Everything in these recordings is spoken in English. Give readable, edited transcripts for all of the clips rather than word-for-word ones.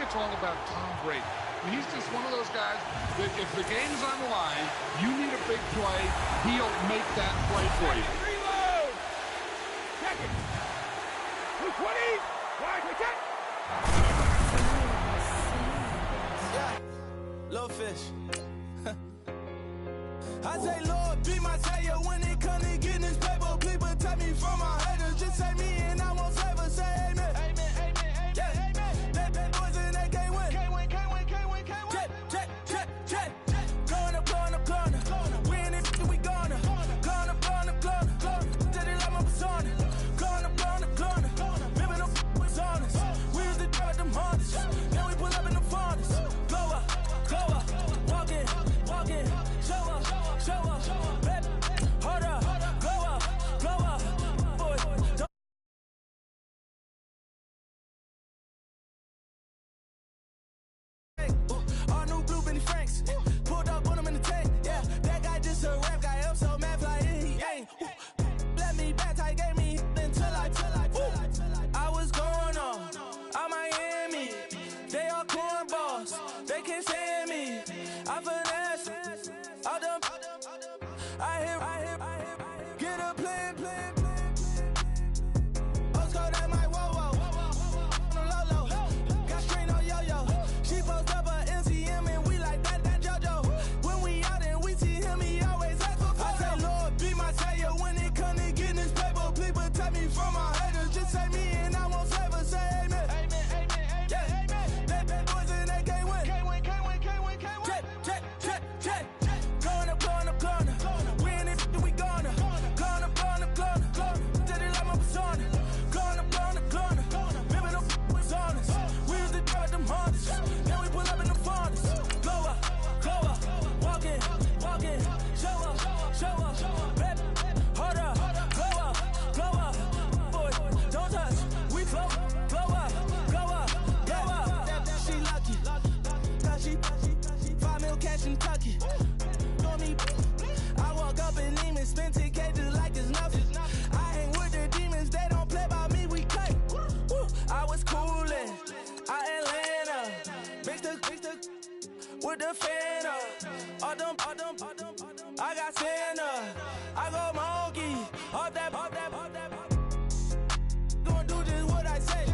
it's all about Tom Brady. He's just one of those guys that if the game's on the line, you need a big play, he'll make that play for you. Reload! Check it! 220! Wide, check! Yeah, little fish. I say, Lord, be my savior when it comes to getting this paper. People take me from my haters. Just say me and I won't save her. Say amen. Amen, amen, amen, yeah. Amen. That boys and they can't win. Can't win, can't win, can't win, can't win. Check, check, check, check. Corner, corner, corner. Win it, we gonna. Corner, corner, corner. Did it like my persona. Corner, corner, corner. Remember the was honest. We used to drive them hardest. Then we pull up in the farthest. Go up, walk in, show up. Show up, baby, hold up, go up, boy, don't. Our new blue Benny Franks, pulled up on him in the tank, yeah, that guy just a rap guy, I'm so mad fly, he ain't, let me back, I gave me until I was going on Miami, they all cornballs, they can't stand me, I finesse, all them. I hear, get a plan. Postcode at my whoa. Low. Got strain on yo-yo. She post up a MCM and we like that JoJo. When we out and we see him, he always ask for photo. I say, Lord, be my savior when it come to getting this paper. People take me from my haters. Just say me and I won't save her. Say amen. Amen, yeah. Amen. That boys and they can't win. Can't win. Check. Corner. Win it, we gonna. Corner. Did it like my persona. Corner. Remember the was honest. We used to drive them hardest. Then we pull up in the farthest. Go up. Walk in. Show up. Baby, hold up. Go up. Boy, don't touch. We flow up. She lucky. Cause she 5 mil cash in Kentucky. I walk up in Neiman, spend 10K just like it's nothing. I hang with the demons, they don't play by me, we can't. I was coolin', Atlanta, mixed with the Fanta. All them, I got Santa, I go monkey, all that. Gonna do just what I say.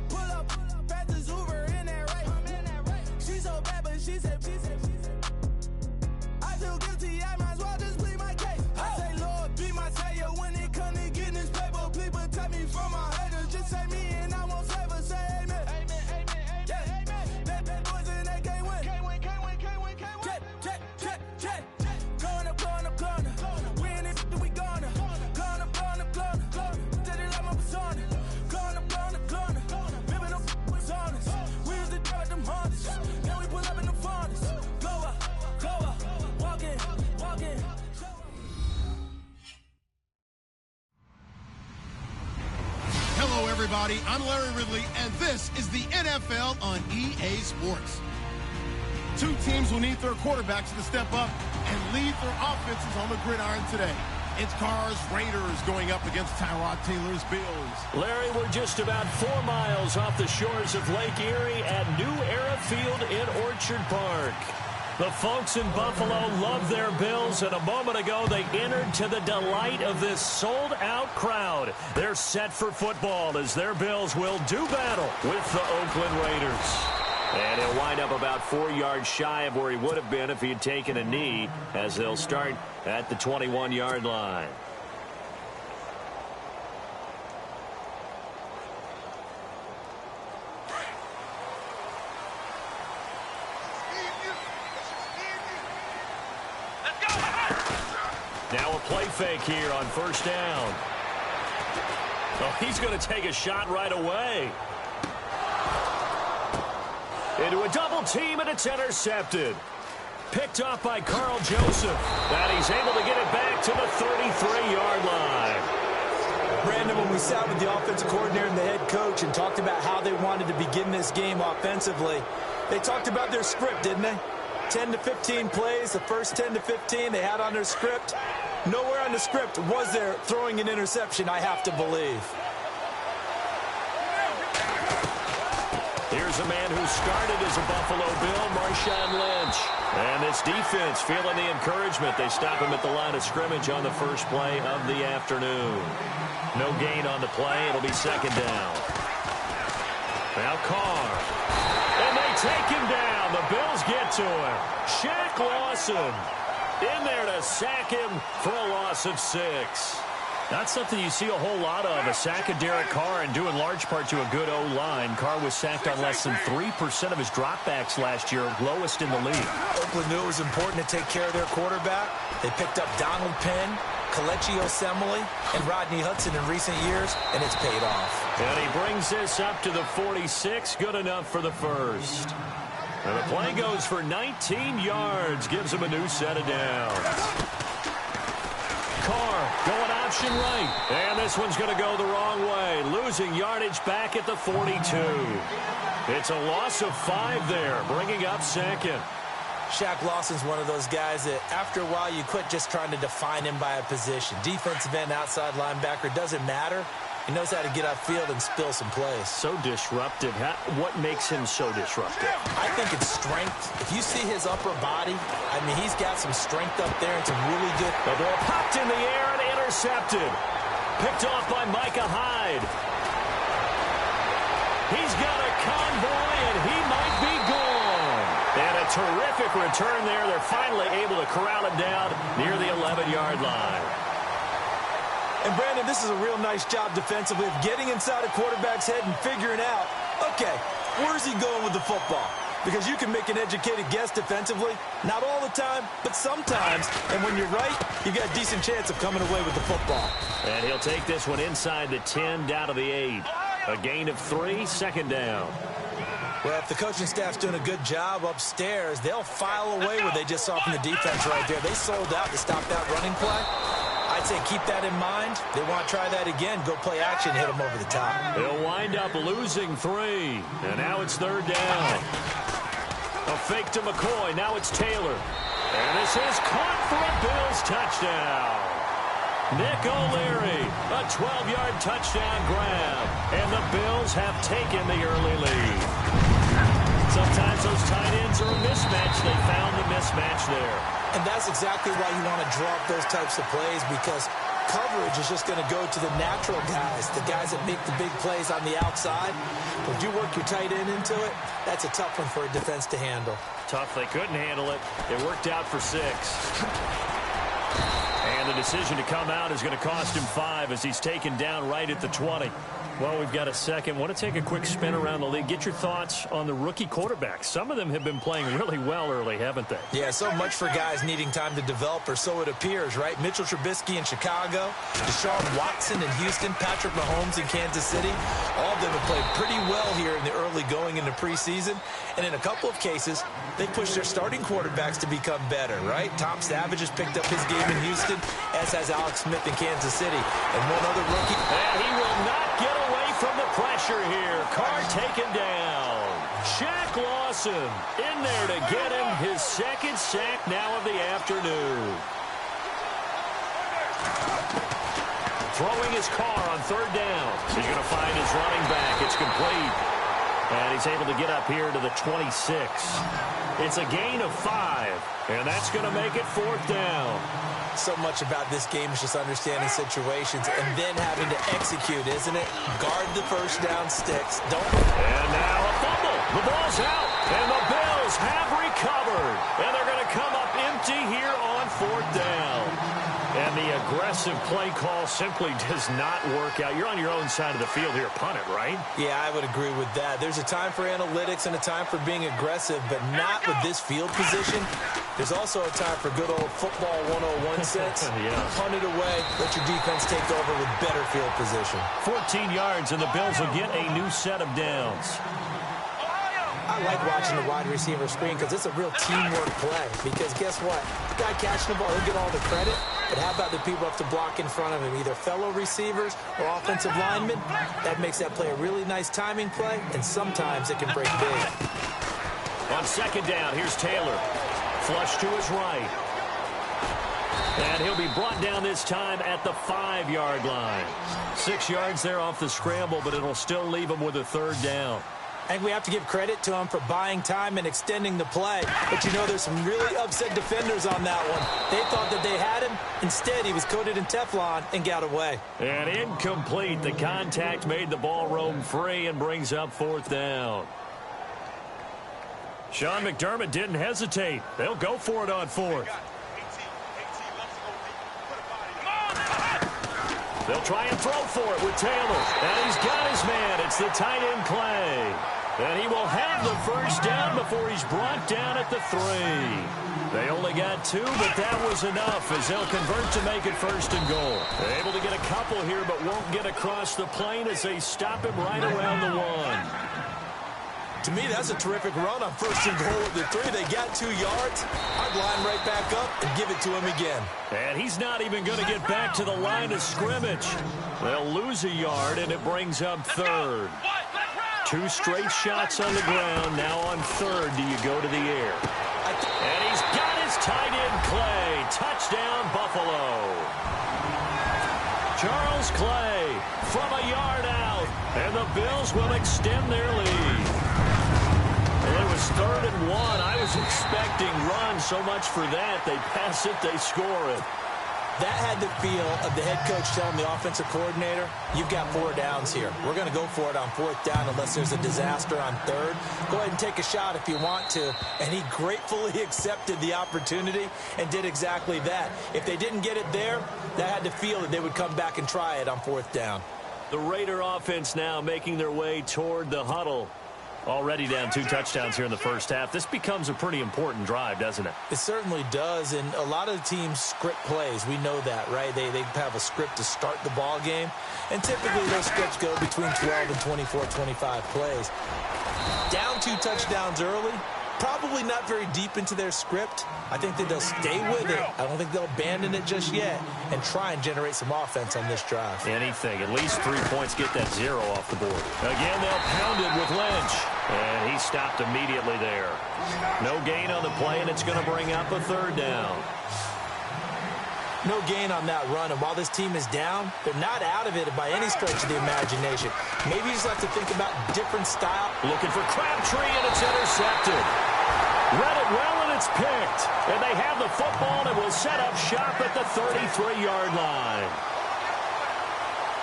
Pull up, pass the Uber in that right. She so bad, but she said. I feel guilty, I might as well just plead my case. I say, Lord, be my savior when it come to getting this paper. People take me from my haters. Just say me and I won't save her. Say amen. Amen, yeah. Amen. That boys and they can't win. Can't win. Check. Corner. Win it, we gonna. Corner. Did it like my persona. Corner. Remember the was honest. We used to drive them hardest. Then we pull up in the farthest. Go up. Walk in. Hello, everybody. I'm Larry Ridley, and this is the NFL on EA Sports. Two teams will need their quarterbacks to step up and lead their offenses on the gridiron today. It's Carr's Raiders going up against Tyrod Taylor's Bills. Larry, we're just about 4 miles off the shores of Lake Erie at New Era Field in Orchard Park. The folks in Buffalo love their Bills, and a moment ago they entered to the delight of this sold-out crowd. They're set for football as their Bills will do battle with the Oakland Raiders. And he'll wind up about 4 yards shy of where he would have been if he had taken a knee, as they'll start at the 21-yard line. Now a play fake here on first down. Oh, he's going to take a shot right away. Into a double team, and it's intercepted. Picked off by Carl Joseph. And he's able to get it back to the 33-yard line. Brandon, when we sat with the offensive coordinator and the head coach and talked about how they wanted to begin this game offensively, they talked about their script, didn't they? 10 to 15 plays, the first 10 to 15 they had on their script. Nowhere on the script was there throwing an interception, I have to believe. Here's a man who started as a Buffalo Bill, Marshawn Lynch. And this defense feeling the encouragement. They stop him at the line of scrimmage on the first play of the afternoon. No gain on the play. It'll be second down. Now Carr. And they take him down. The Bills get to him. Shaq Lawson in there to sack him for a loss of 6. Not something you see a whole lot of, a sack of Derek Carr, and due in large part to a good O-line. Carr was sacked on less than 3% of his dropbacks last year, lowest in the league. Oakland knew it was important to take care of their quarterback. They picked up Donald Penn, Kelechi Osemele, and Rodney Hudson in recent years, and it's paid off. And he brings this up to the 46, good enough for the first. And the play goes for 19 yards, gives him a new set of downs. Carr going option right. And this one's going to go the wrong way. Losing yardage back at the 42. It's a loss of 5 there, bringing up second. Shaq Lawson's one of those guys that after a while you quit just trying to define him by a position. Defensive end, outside linebacker, doesn't matter. He knows how to get upfield and spill some plays. So disruptive. What makes him so disruptive? I think it's strength. If you see his upper body, I mean, he's got some strength up there and some really good. The ball popped in the air and intercepted. Picked off by Micah Hyde. He's got a convoy and he might be gone. And a terrific return there. They're finally able to corral him down near the 11-yard line. And, Brandon, this is a real nice job defensively of getting inside a quarterback's head and figuring out, okay, where's he going with the football? Because you can make an educated guess defensively. Not all the time, but sometimes. And when you're right, you've got a decent chance of coming away with the football. And he'll take this one inside the 10, down to the 8. A gain of 3, second down. Well, if the coaching staff's doing a good job upstairs, they'll file away what they just saw from the defense right there. They sold out to stop that running play. I'd say keep that in mind. They want to try that again. Go play action, hit them over the top. They'll wind up losing 3. And now it's third down. A fake to McCoy. Now it's Taylor. And this is caught for a Bills touchdown. Nick O'Leary, a 12-yard touchdown grab. And the Bills have taken the early lead. Sometimes those tight ends are a mismatch. They found the mismatch there. And that's exactly why you want to draw up those types of plays, because coverage is just going to go to the natural guys, the guys that make the big plays on the outside. But if you work your tight end into it, that's a tough one for a defense to handle. Tough. They couldn't handle it. It worked out for 6. And the decision to come out is going to cost him 5 as he's taken down right at the 20. Well, we've got a second. Want to take a quick spin around the league. Get your thoughts on the rookie quarterbacks. Some of them have been playing really well early, haven't they? Yeah, so much for guys needing time to develop, or so it appears, right? Mitchell Trubisky in Chicago, Deshaun Watson in Houston, Patrick Mahomes in Kansas City. All of them have played pretty well here in the early going into preseason. And in a couple of cases, they pushed their starting quarterbacks to become better, right? Tom Savage has picked up his game in Houston, as has Alex Smith in Kansas City. And one other rookie. And he will not get away from the pressure here. Carr taken down. Shaq Lawson in there to get him his second sack now of the afternoon. Throwing his Carr on third down. He's going to find his running back. It's complete. And he's able to get up here to the 26. It's a gain of 5. And that's going to make it fourth down. So much about this game is just understanding situations and then having to execute, isn't it? Guard the first down sticks. Don't. And now a fumble. The ball's out. And the Bills have recovered. And they're going to come up empty here on fourth down. And the aggressive play call simply does not work out. You're on your own side of the field here. Punt it, right? Yeah, I would agree with that. There's a time for analytics and a time for being aggressive, but not with this field position. There's also a time for good old football 101 sense. Yeah. Punt it away. Let your defense take over with better field position. 14 yards, and the Bills will get a new set of downs. I like watching the wide receiver screen because it's a real teamwork play. Because guess what? The guy catching the ball, he'll get all the credit. But how about the people up to block in front of him, either fellow receivers or offensive linemen? That makes that play a really nice timing play, and sometimes it can break big. On second down, here's Taylor. Flush to his right. And he'll be brought down this time at the 5-yard line. 6 yards there off the scramble, but it'll still leave him with a third down. I think we have to give credit to him for buying time and extending the play. But, you know, there's some really upset defenders on that one. They thought that they had him. Instead, he was coated in Teflon and got away. And incomplete. The contact made the ball roam free and brings up 4th down. Sean McDermott didn't hesitate. They'll go for it on 4th. They'll try and throw for it with Taylor. And he's got his man. It's the tight end Clay. And he will have the first down before he's brought down at the 3. They only got 2, but that was enough as they'll convert to make it 1st and goal. They're able to get a couple here, but won't get across the plane as they stop him right around the 1. To me, that's a terrific run on 1st and goal with the 3. They got 2 yards. I'd line right back up and give it to him again. And he's not even going to get back to the line of scrimmage. They'll lose a yard, and it brings up 3rd. 2 straight shots on the ground. Now on 3rd, do you go to the air? And he's got his tight end Clay. Touchdown, Buffalo. Charles Clay from a yard out. And the Bills will extend their lead. Well, it was 3rd and 1. I was expecting run so much for that. They pass it, they score it. That had the feel of the head coach telling the offensive coordinator, you've got 4 downs here. We're going to go for it on 4th down unless there's a disaster on 3rd. Go ahead and take a shot if you want to. And he gratefully accepted the opportunity and did exactly that. If they didn't get it there, that had the feel that they would come back and try it on 4th down. The Raider offense now making their way toward the huddle. Already down 2 touchdowns here in the first half. This becomes a pretty important drive, doesn't it? It certainly does, and a lot of the teams script plays. We know that, right? They have a script to start the ball game, and typically those scripts go between 12 and 24, 25 plays. Down 2 touchdowns early, probably not very deep into their script. I think that they'll stay with it. I don't think they'll abandon it just yet and try and generate some offense on this drive. Anything. At least 3 points, get that 0 off the board. Again, they'll pound it with Lynch. And he stopped immediately there. No gain on the play, and it's going to bring up a 3rd down. No gain on that run, and while this team is down, they're not out of it by any stretch of the imagination. Maybe you just have to think about different style. Looking for Crabtree, and it's intercepted. Read it well, and it's picked. And they have the football, and will set up shop at the 33-yard line.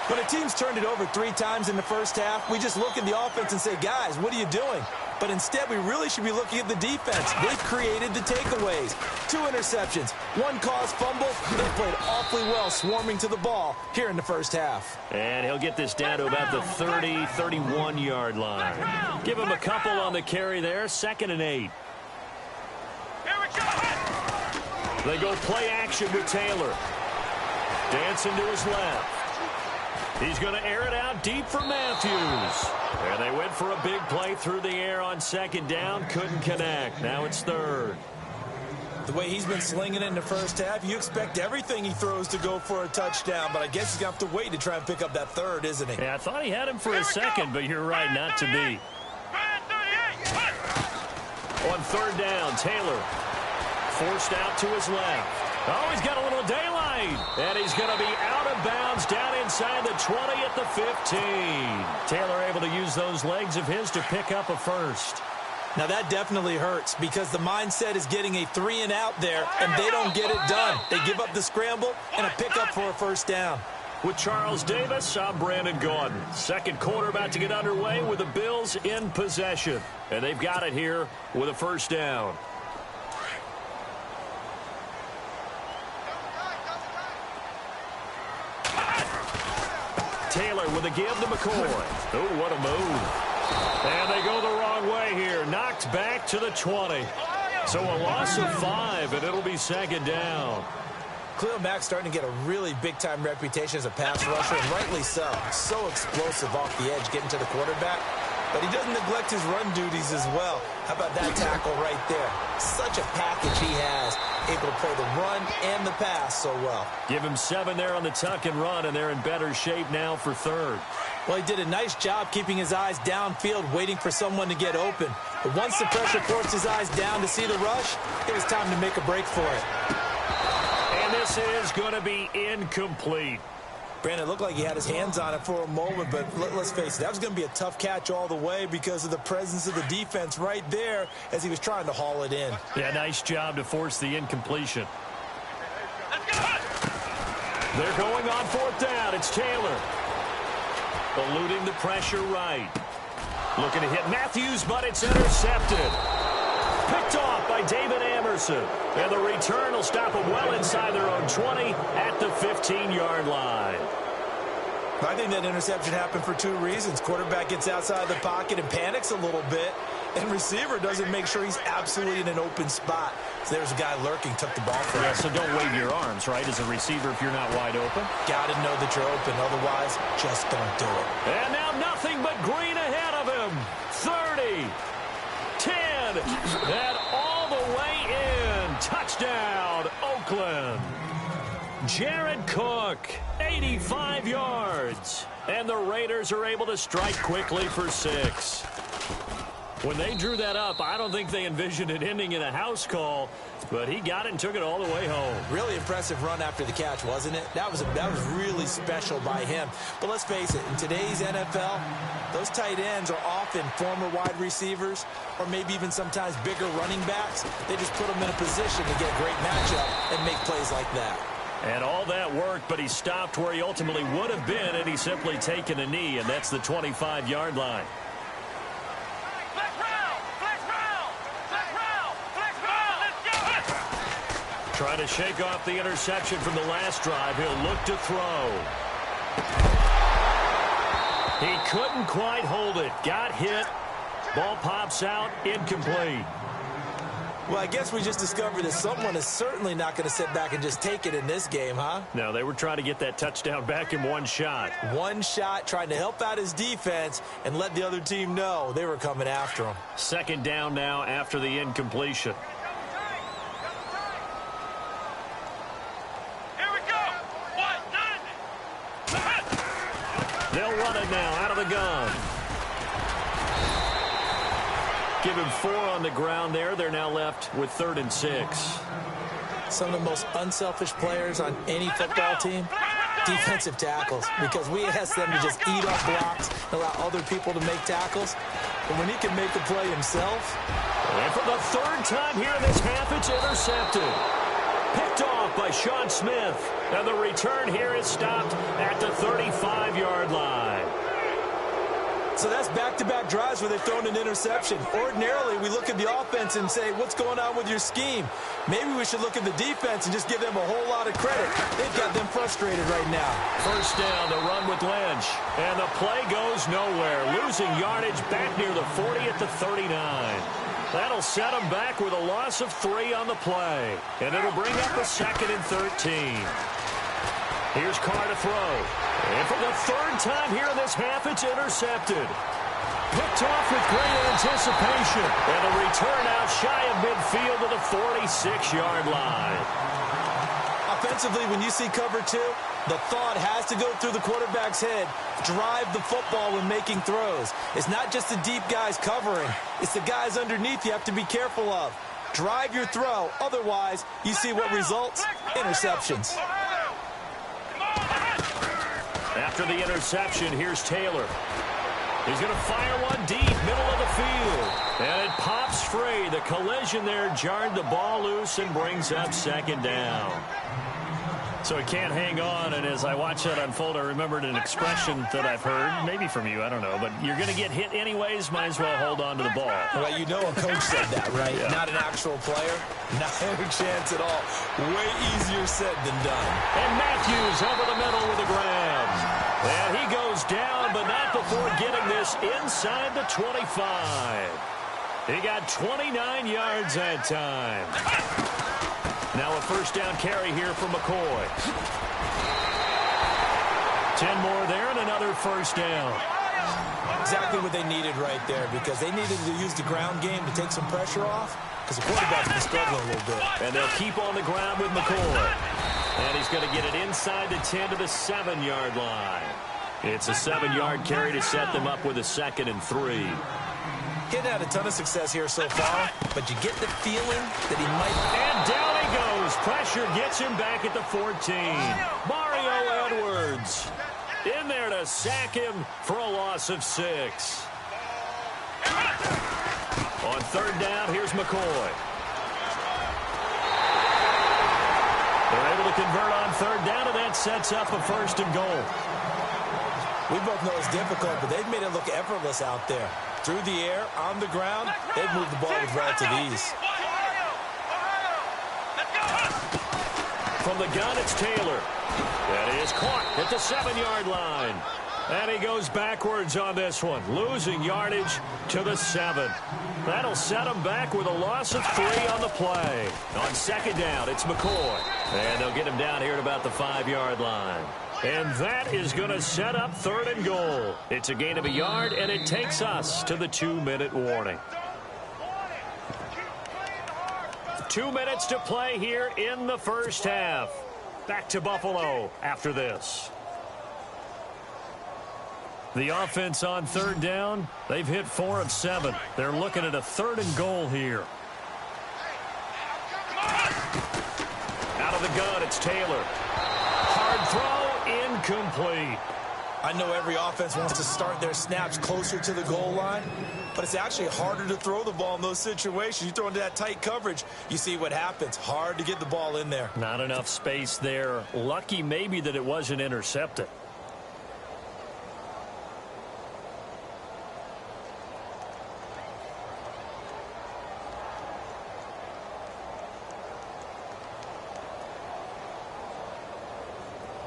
When a team's turned it over 3 times in the first half, we just look at the offense and say, guys, what are you doing? But instead, we really should be looking at the defense. They've created the takeaways. 2 interceptions, 1 caused fumble. They played awfully well swarming to the ball here in the first half. And he'll get this down to about the 30, 31-yard line. Give him a couple on the carry there. 2nd and 8. They go play action with Taylor. Dancing to his left. He's going to air it out deep for Matthews. And they went for a big play through the air on 2nd down. Couldn't connect. Now it's 3rd. The way he's been slinging it in the first half, you expect everything he throws to go for a touchdown. But I guess he's going to have to wait to try and pick up that 3rd, isn't he? Yeah, I thought he had him for a second, but you're right, not to be. On 3rd down, Taylor forced out to his left. Oh, he's got a little daylight. And he's going to be out of bounds down inside the 20 at the 15. Taylor able to use those legs of his to pick up a 1st. Now, that definitely hurts because the mindset is getting a 3 and out there, and they don't get it done. They give up the scramble and a pickup for a 1st down. With Charles Davis, I'm Brandon Gaudin. 2nd quarter about to get underway with the Bills in possession. And they've got it here with a 1st down. Taylor with a give to McCoy. Oh, what a move. And they go the wrong way here. Knocked back to the 20. So a loss of 5, and it'll be 2nd down. Khalil Mack's starting to get a really big-time reputation as a pass rusher, and rightly so. So explosive off the edge getting to the quarterback. But he doesn't neglect his run duties as well. How about that tackle right there? Such a package he has. Able to play the run and the pass so well. Give him 7 there on the tuck and run, and they're in better shape now for 3rd. Well, he did a nice job keeping his eyes downfield, waiting for someone to get open. But once the pressure forced his eyes down to see the rush, it was time to make a break for it. And this is going to be incomplete. Brandon, it looked like he had his hands on it for a moment, but let's face it, that was going to be a tough catch all the way because of the presence of the defense right there as he was trying to haul it in. Yeah, nice job to force the incompletion. They're going on 4th down. It's Taylor. Eluding the pressure right. Looking to hit Matthews, but it's intercepted. Picked off by David Amerson. And the return will stop them well inside their own 20 at the 15-yard line. I think that interception happened for 2 reasons. Quarterback gets outside the pocket and panics a little bit, and receiver doesn't make sure he's absolutely in an open spot. So there's a guy lurking, took the ball from him. Yeah, so don't wave your arms, right, as a receiver if you're not wide open. Got to know that you're open. Otherwise, just don't do it. And now nothing but green ahead of him. 30, 10, and all the way in. Touchdown, Oakland. Jared Cook, 85 yards. And the Raiders are able to strike quickly for 6. When they drew that up, I don't think they envisioned it ending in a house call, but he got it and took it all the way home. Really impressive run after the catch, wasn't it? That was really special by him. But let's face it, in today's NFL, those tight ends are often former wide receivers or maybe even sometimes bigger running backs. They just put them in a position to get a great matchup and make plays like that. And all that worked, but he stopped where he ultimately would have been, and he's simply taken a knee, and that's the 25-yard line. Trying to shake off the interception from the last drive. He'll look to throw. He couldn't quite hold it. Got hit. Ball pops out. Incomplete. Well, I guess we just discovered that someone is certainly not going to sit back and just take it in this game, huh? No, they were trying to get that touchdown back in one shot. One shot, trying to help out his defense and let the other team know they were coming after him. 2nd down now after the incompletion. They'll run it now out of the gun. Give him 4 on the ground there. They're now left with 3rd and 6. Some of the most unselfish players on any football team, defensive tackles, because we ask them to just eat up blocks and allow other people to make tackles. But when he can make the play himself. And for the 3rd time here in this half, it's intercepted. Picked off by Sean Smith. And the return here is stopped at the 35-yard line. So that's back-to-back drives where they've thrown an interception. Ordinarily, we look at the offense and say, what's going on with your scheme? Maybe we should look at the defense and just give them a whole lot of credit. They've got them frustrated right now. 1st down, the run with Lynch. And the play goes nowhere. Losing yardage back near the 40 at the 39. That'll set them back with a loss of 3 on the play. And it'll bring up a 2nd and 13. Here's Carr to throw. And for the 3rd time here in this half, it's intercepted. Picked off with great anticipation. And a return out shy of midfield to the 46-yard line. Offensively, when you see cover 2, the thought has to go through the quarterback's head. Drive the football when making throws. It's not just the deep guys covering. It's the guys underneath you have to be careful of. Drive your throw. Otherwise, you see what results? Interceptions. After the interception, here's Taylor. He's going to fire one deep, middle of the field. And it pops free. The collision there jarred the ball loose and brings up 2nd down. So he can't hang on, and as I watch that unfold, I remembered an expression that I've heard, maybe from you, I don't know, but you're going to get hit anyways, might as well hold on to the ball. Well, you know a coach said that, right? Yeah. Not an actual player. Not a chance at all. Way easier said than done. And Matthews over the middle with a grab. And he goes down, but not before getting this inside the 25. He got 29 yards that time. Now a 1st down carry here for McCoy. 10 more there and another 1st down. Exactly what they needed right there, because they needed to use the ground game to take some pressure off, because the quarterback's been struggling a little bit. And they'll keep on the ground with McCoy. And he's going to get it inside the 10 to the 7-yard line. It's a 7-yard carry to set them up with a 2nd and 3. He's had a ton of success here so far, but you get the feeling that he might. And down he goes. Pressure gets him back at the 14. Mario Edwards Rhodes in there to sack him for a loss of 6. On third down, here's McCoy. They're able to convert on third down, and that sets up a 1st and goal. We both know it's difficult, but they've made it look effortless out there. Through the air, on the ground, they've moved the ball with relative ease. From the gun, it's Taylor. That is caught at the 7-yard line. And he goes backwards on this one, losing yardage to the 7. That'll set him back with a loss of 3 on the play. On second down, it's McCoy. And they'll get him down here at about the 5-yard line. And that is going to set up 3rd and goal. It's a gain of a yard, and it takes us to the 2-minute warning. 2 minutes to play here in the first half. Back to Buffalo after this. The offense on third down, they've hit 4 of 7. They're looking at a 3rd and goal here. Out of the gun, it's Taylor. Hard throw, incomplete. I know every offense wants to start their snaps closer to the goal line, but it's actually harder to throw the ball in those situations. You throw into that tight coverage, you see what happens. Hard to get the ball in there. Not enough space there. Lucky maybe that it wasn't intercepted.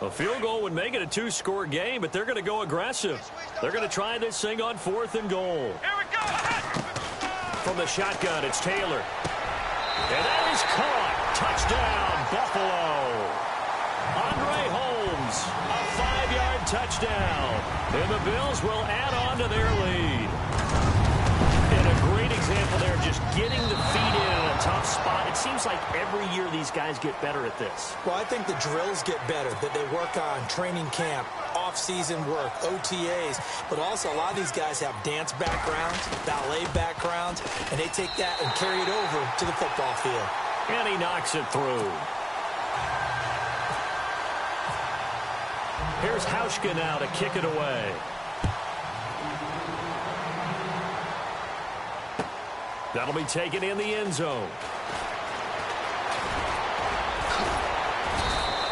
A field goal would make it a 2-score game, but they're going to go aggressive. They're going to try this thing on 4th and goal. Here we go. From the shotgun, it's Taylor. And that is caught. Touchdown, Buffalo. Andre Holmes, a 5-yard touchdown. And the Bills will add on to their lead. And a great example there, just getting the feet in a tough spot. It seems like every year these guys get better at this. Well, I think the drills get better, that they work on training camp, off-season work, OTAs, but also a lot of these guys have dance backgrounds, ballet backgrounds, and they take that and carry it over to the football field. And he knocks it through. Here's Hauschka now to kick it away. That'll be taken in the end zone.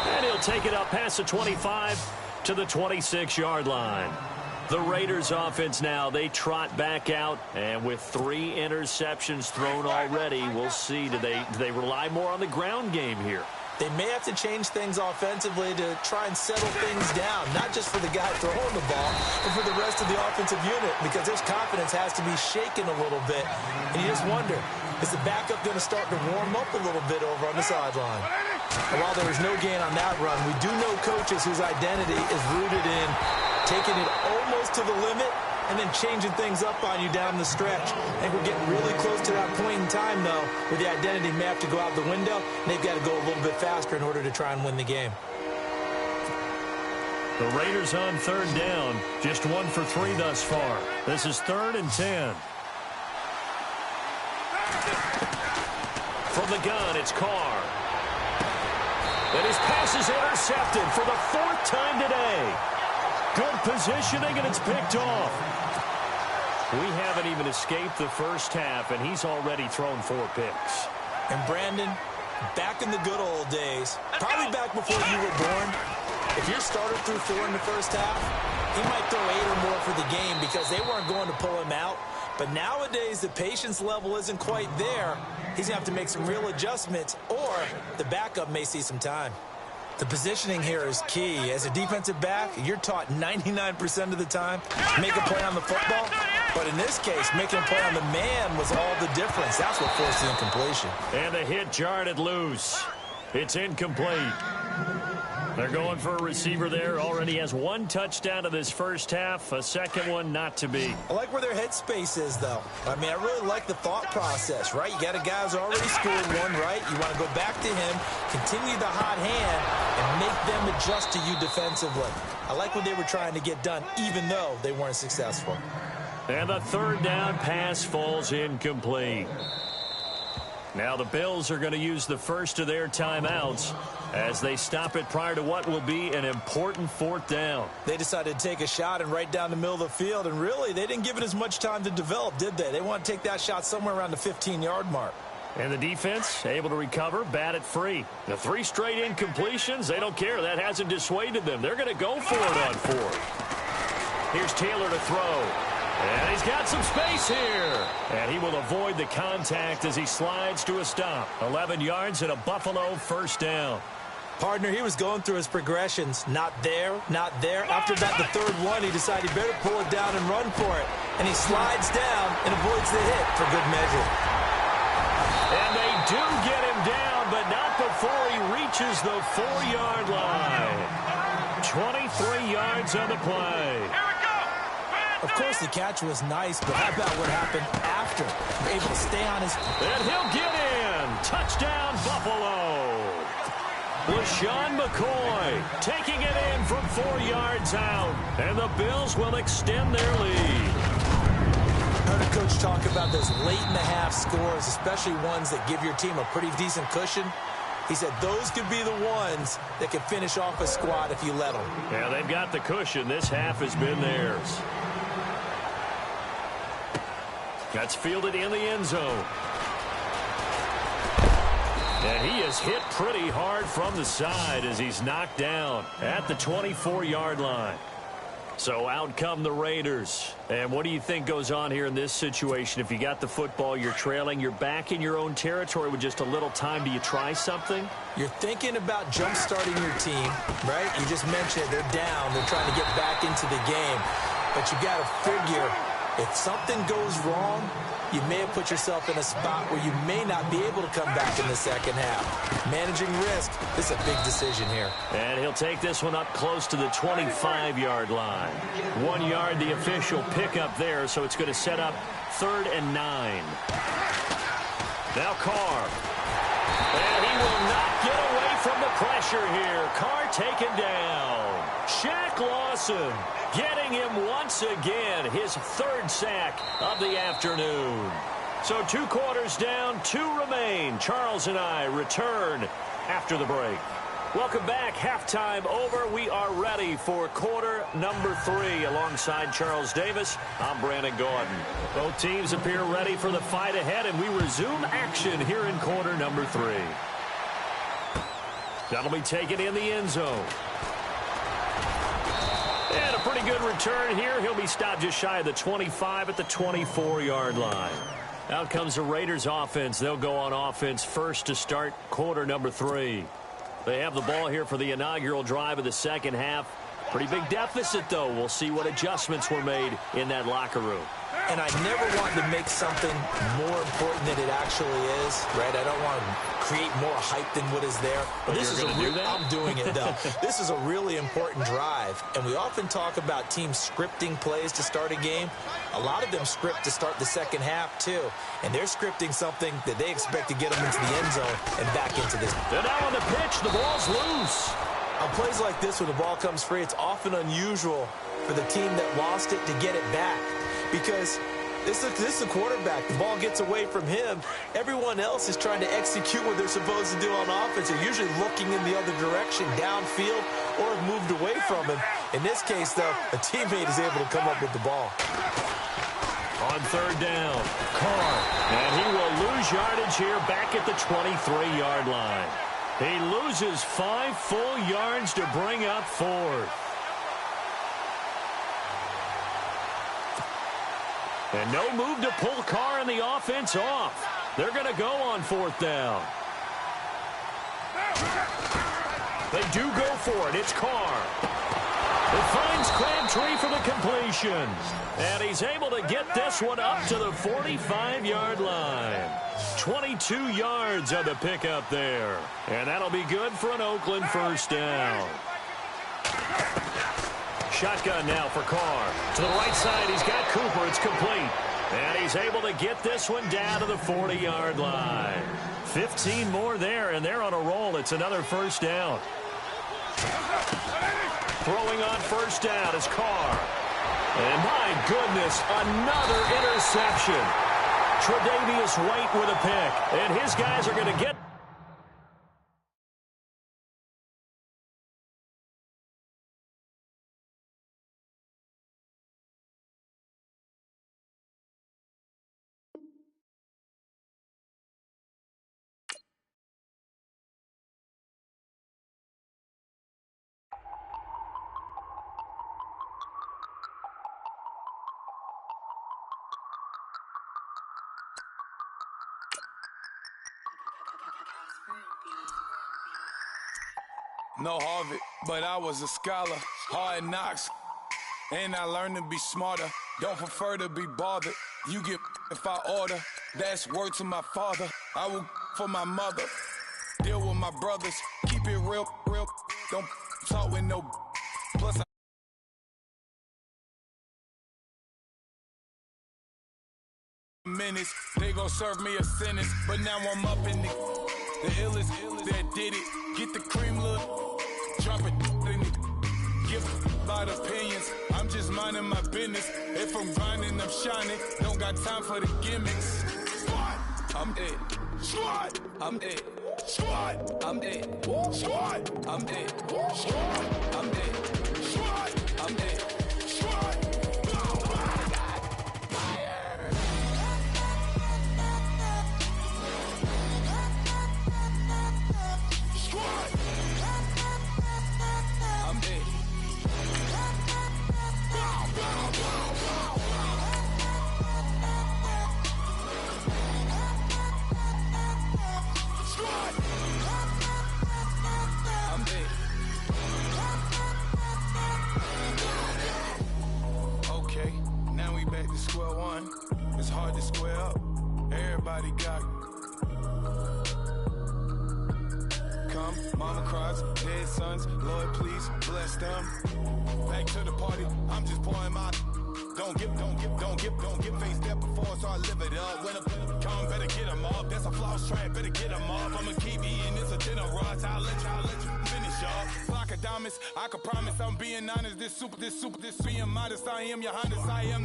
And he'll take it up past the 25 to the 26-yard line. The Raiders offense now, they trot back out, and with 3 interceptions thrown already, we'll see, do they rely more on the ground game here? They may have to change things offensively to try and settle things down, not just for the guy throwing the ball, but for the rest of the offensive unit, because his confidence has to be shaken a little bit. And you just wonder, is the backup going to start to warm up a little bit over on the sideline? And while there was no gain on that run, we do know coaches whose identity is rooted in taking it almost to the limit and then changing things up on you down the stretch. I think we're getting really close to that point in time, though, where the identity may have to go out the window, and they've got to go a little bit faster in order to try and win the game. The Raiders on third down, just 1 for 3 thus far. This is 3rd and 10. From the gun, it's Carr. And his pass is intercepted for the 4th time today. Good positioning, and it's picked off. We haven't even escaped the first half, and he's already thrown 4 picks. And Brandon, back in the good old days, probably back before you were born, if your starter threw 4 in the first half, he might throw 8 or more for the game because they weren't going to pull him out. But nowadays, the patience level isn't quite there. He's going to have to make some real adjustments, or the backup may see some time. The positioning here is key. As a defensive back, you're taught 99% of the time, make a play on the football. But in this case, making a play on the man was all the difference. That's what forced the incompletion. And the hit jarred it loose. It's incomplete. They're going for a receiver there. Already has 1 touchdown in this first half. A second one not to be. I like where their headspace is, though. I mean, I really like the thought process, right? You got a guy who's already scored 1, right? You want to go back to him, continue the hot hand, and make them adjust to you defensively. I like what they were trying to get done, even though they weren't successful. And the 3rd down pass falls incomplete. Now the Bills are going to use the first of their timeouts. as they stop it prior to what will be an important 4th down. They decided to take a shot and right down the middle of the field, and really, they didn't give it as much time to develop, did they? They want to take that shot somewhere around the 15-yard mark. And the defense able to recover, bat it free. The 3 straight incompletions, they don't care. That hasn't dissuaded them. They're going to go for it on 4th. Here's Taylor to throw. And he's got some space here. And he will avoid the contact as he slides to a stop. 11 yards and a Buffalo 1st down. Partner, he was going through his progressions. Not there, not there. After about the 3rd one, he decided he better pull it down and run for it. And he slides down and avoids the hit for good measure. And they do get him down, but not before he reaches the 4-yard line. 23 yards on the play. Of course, the catch was nice, but how about what happened after? Able to stay on his... And he'll get in. Touchdown, Buffalo. LaShawn McCoy taking it in from 4 yards out. And the Bills will extend their lead. I heard a coach talk about those late-in-the-half scores, especially ones that give your team a pretty decent cushion. He said those could be the ones that could finish off a squad if you let them. Yeah, they've got the cushion. This half has been theirs. That's fielded in the end zone. And he is hit pretty hard from the side as he's knocked down at the 24-yard line. So out come the Raiders. And what do you think goes on here in this situation? If you got the football, you're trailing, you're back in your own territory with just a little time. Do you try something? You're thinking about jump-starting your team, right? You just mentioned it. They're down. They're trying to get back into the game. But you got to figure, if something goes wrong, you may have put yourself in a spot where you may not be able to come back in the second half. Managing risk, this is a big decision here. And he'll take this one up close to the 25-yard line. 1 yard, the official pickup there, so it's going to set up 3rd and 9. Now Carr. And he will not get away from the pressure here. Carr taken down. Shaq Lawson getting him once again, his 3rd sack of the afternoon. So 2 quarters down, 2 remain. Charles and I return after the break. Welcome back. Halftime over. We are ready for quarter number 3. Alongside Charles Davis, I'm Brandon Gordon. Both teams appear ready for the fight ahead, and we resume action here in quarter number 3. That'll be taken in the end zone. And a pretty good return here. He'll be stopped just shy of the 25 at the 24-yard line. Out comes the Raiders offense. They'll go on offense first to start quarter number 3. They have the ball here for the inaugural drive of the second half. Pretty big deficit, though. We'll see what adjustments were made in that locker room. And I never want to make something more important than it actually is, right? I don't want to create more hype than what is there. But this is I'm doing it, though. This is a really important drive. And we often talk about teams scripting plays to start a game. A lot of them script to start the second half, too. And they're scripting something that they expect to get them into the end zone and back into this. They're now on the pitch. The ball's loose. On plays like this, when the ball comes free, it's often unusual for the team that lost it to get it back. Because this is the quarterback. The ball gets away from him. Everyone else is trying to execute what they're supposed to do on offense. They're usually looking in the other direction, downfield, or have moved away from him. In this case, though, a teammate is able to come up with the ball. On 3rd down, Carr. And he will lose yardage here back at the 23-yard line. He loses 5 full yards to bring up 4th. And no move to pull Carr and the offense off. They're going to go on 4th down. They do go for it. It's Carr. It finds Crabtree for the completion. And he's able to get this one up to the 45-yard line. 22 yards on the pickup there. And that'll be good for an Oakland 1st down. Shotgun now for Carr. To the right side, he's got Cooper. It's complete. And he's able to get this one down to the 40-yard line. 15 more there, and they're on a roll. It's another 1st down. Throwing on 1st down is Carr. And my goodness, another interception. Tre'Davious White with a pick. And his guys are going to get No Harvard, but I was a scholar. Hard knocks, and I learned to be smarter. Don't prefer to be bothered. You get if I order. That's word to my father. I will for my mother. Deal with my brothers. Keep it real. Don't talk with no. Plus, minutes, they gon' serve me a sentence. But now I'm up in the illest that did it. Get the cream look, drop it in it. Give a lot of opinions. I'm just minding my business. If I'm grinding, I'm shining. Don't got time for the gimmicks. Squad, I'm it. Squad, I'm it. Squad, I'm it. Squad, I'm it. Squad, I'm it. Squad, I'm it. It's hard to square up. Everybody got come. Mama cries, dead sons. Lord, please bless them. Back to the party. I'm just pouring my. Don't get faced up before, so I live it up. When I come, better get them up. That's a floss track, better get them up. I'ma keep eating, it's a dinner rush. I'll let you finish up. Block of diamonds, I can promise I'm being honest. This being modest. I am your highness, I am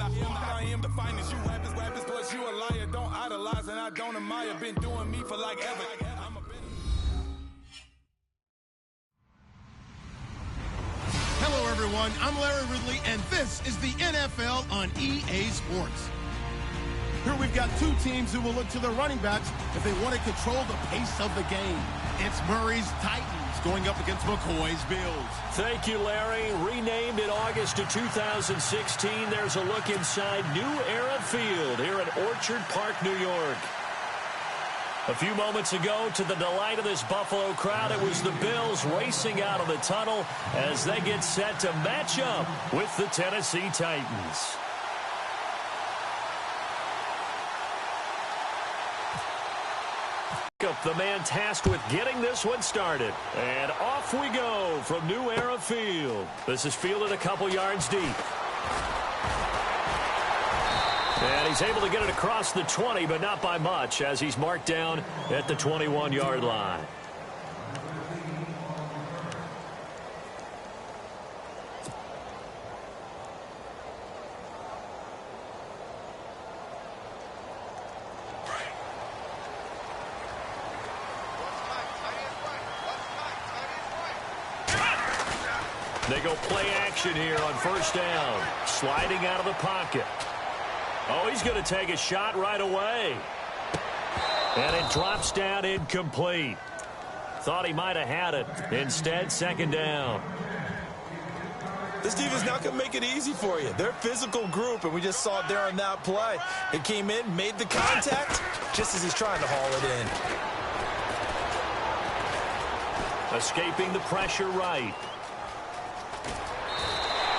the finest. You rappers, plus you a liar. Don't idolize and I don't admire. Been doing me for like ever. Hello, everyone. I'm Larry Ridley, and this is the NFL on EA Sports. Here we've got two teams who will look to their running backs if they want to control the pace of the game. It's Murray's Titans going up against McCoy's Bills. Thank you, Larry. Renamed in August of 2016, there's a look inside New Era Field here in Orchard Park, New York. A few moments ago, to the delight of this Buffalo crowd, it was the Bills racing out of the tunnel as they get set to match up with the Tennessee Titans. The man tasked with getting this one started. And off we go from New Era Field. This is fielded a couple yards deep. And he's able to get it across the 20, but not by much, as he's marked down at the 21-yard line. They go play action here on first down. Sliding out of the pocket. Oh, he's going to take a shot right away. And it drops down incomplete. Thought he might have had it. Instead, second down. This defense not going to make it easy for you. They're a physical group, and we just saw it there on that play. It came in, made the contact, just as he's trying to haul it in. Escaping the pressure right.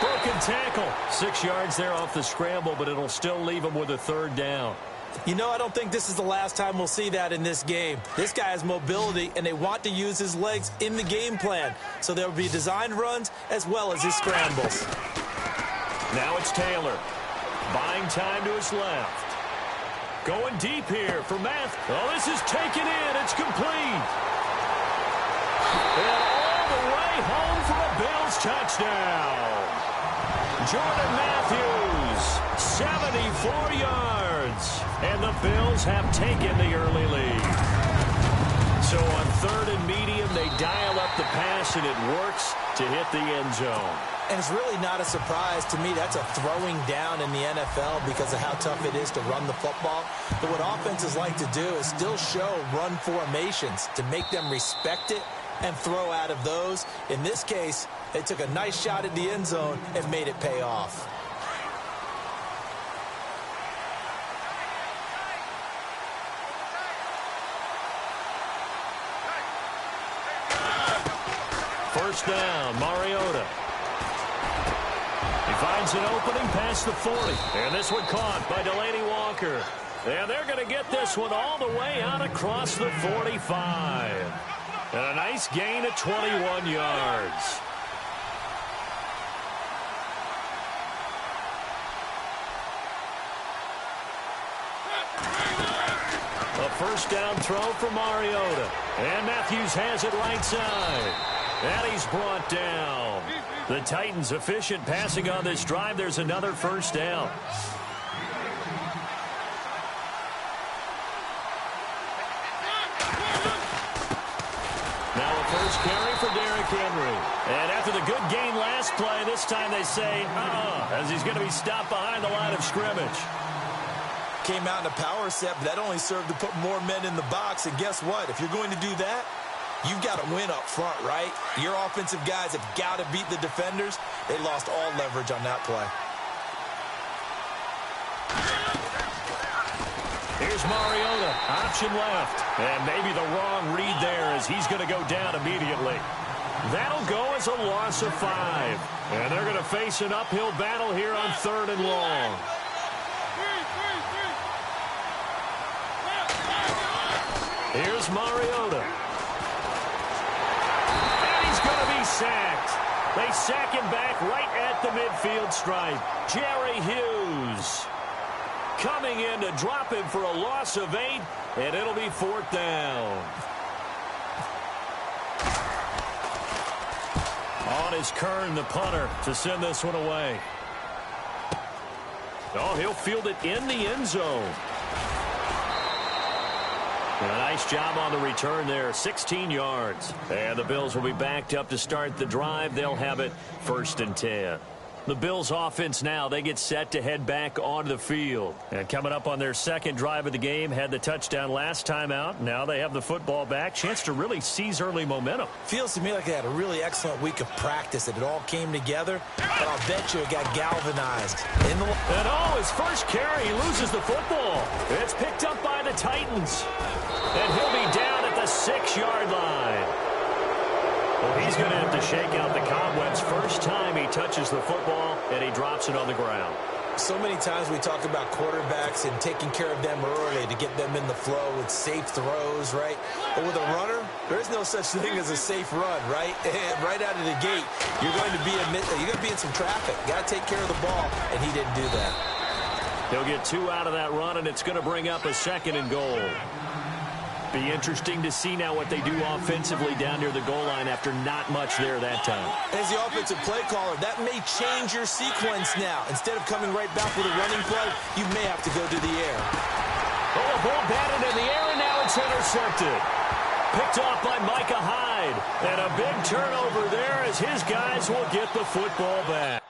Broken tackle. 6 yards there off the scramble, but it'll still leave him with a third down. You know, I don't think this is the last time we'll see that in this game. This guy has mobility, and they want to use his legs in the game plan. So there will be designed runs as well as his scrambles. Now it's Taylor. Buying time to his left. Going deep here for Math. Oh, this is taken in. It's complete. And all the way home for a Bills touchdown. Jordan Matthews, 74 yards. And the Bills have taken the early lead. So on third and medium, they dial up the pass, and it works to hit the end zone. And it's really not a surprise to me. That's a throwing down in the NFL because of how tough it is to run the football. But what offenses like to do is still show run formations to make them respect it and throw out of those. In this case, they took a nice shot at the end zone and made it pay off. first down. Mariota. He finds an opening past the 40. And this one caught by Delaney Walker. And they're going to get this one all the way out across the 45. And a nice gain of 21 yards. A first down throw for Mariota. And Matthews has it right side. And he's brought down. The Titans efficient passing on this drive. There's another first down. Now a first carry for Derrick Henry. And after the good gain last play, this time they say, as he's going to be stopped behind the line of scrimmage. Came out in a power set, but that only served to put more men in the box. And guess what? If you're going to do that, you've got to win up front, right? Your offensive guys have got to beat the defenders. They lost all leverage on that play. Here's Mariota, option left. And maybe the wrong read there as he's going to go down immediately. That'll go as a loss of 5. And they're going to face an uphill battle here on 3rd and long. Here's Mariota. And he's going to be sacked. They sack him back right at the midfield stripe. Jerry Hughes coming in to drop him for a loss of 8, and it'll be 4th down. On is Kern, the punter, to send this one away. Oh, he'll field it in the end zone. And a nice job on the return there, 16 yards. And the Bills will be backed up to start the drive. They'll have it 1st and 10. The Bills offense now, they get set to head back onto the field. And coming up on their second drive of the game, had the touchdown last time out. Now they have the football back. Chance to really seize early momentum. Feels to me like they had a really excellent week of practice, that it all came together. But I'll bet you it got galvanized. And his first carry, he loses the football. It's picked up by the Titans. And he'll be down at the 6-yard line. Well, he's going to have to shake out the cobwebs first time he touches the football, and he drops it on the ground. So many times we talk about quarterbacks and taking care of them early to get them in the flow with safe throws, right? But with a runner, there is no such thing as a safe run, right? And right out of the gate, you're going to be in some traffic. You got to take care of the ball, and he didn't do that. He'll get 2 out of that run, and it's going to bring up a 2nd and goal. Be interesting to see now what they do offensively down near the goal line after not much there that time. As the offensive play caller, that may change your sequence now. Instead of coming right back with a running play, you may have to go to the air. Oh, a ball batted in the air, and now it's intercepted. Picked off by Micah Hyde. And a big turnover there as his guys will get the football back.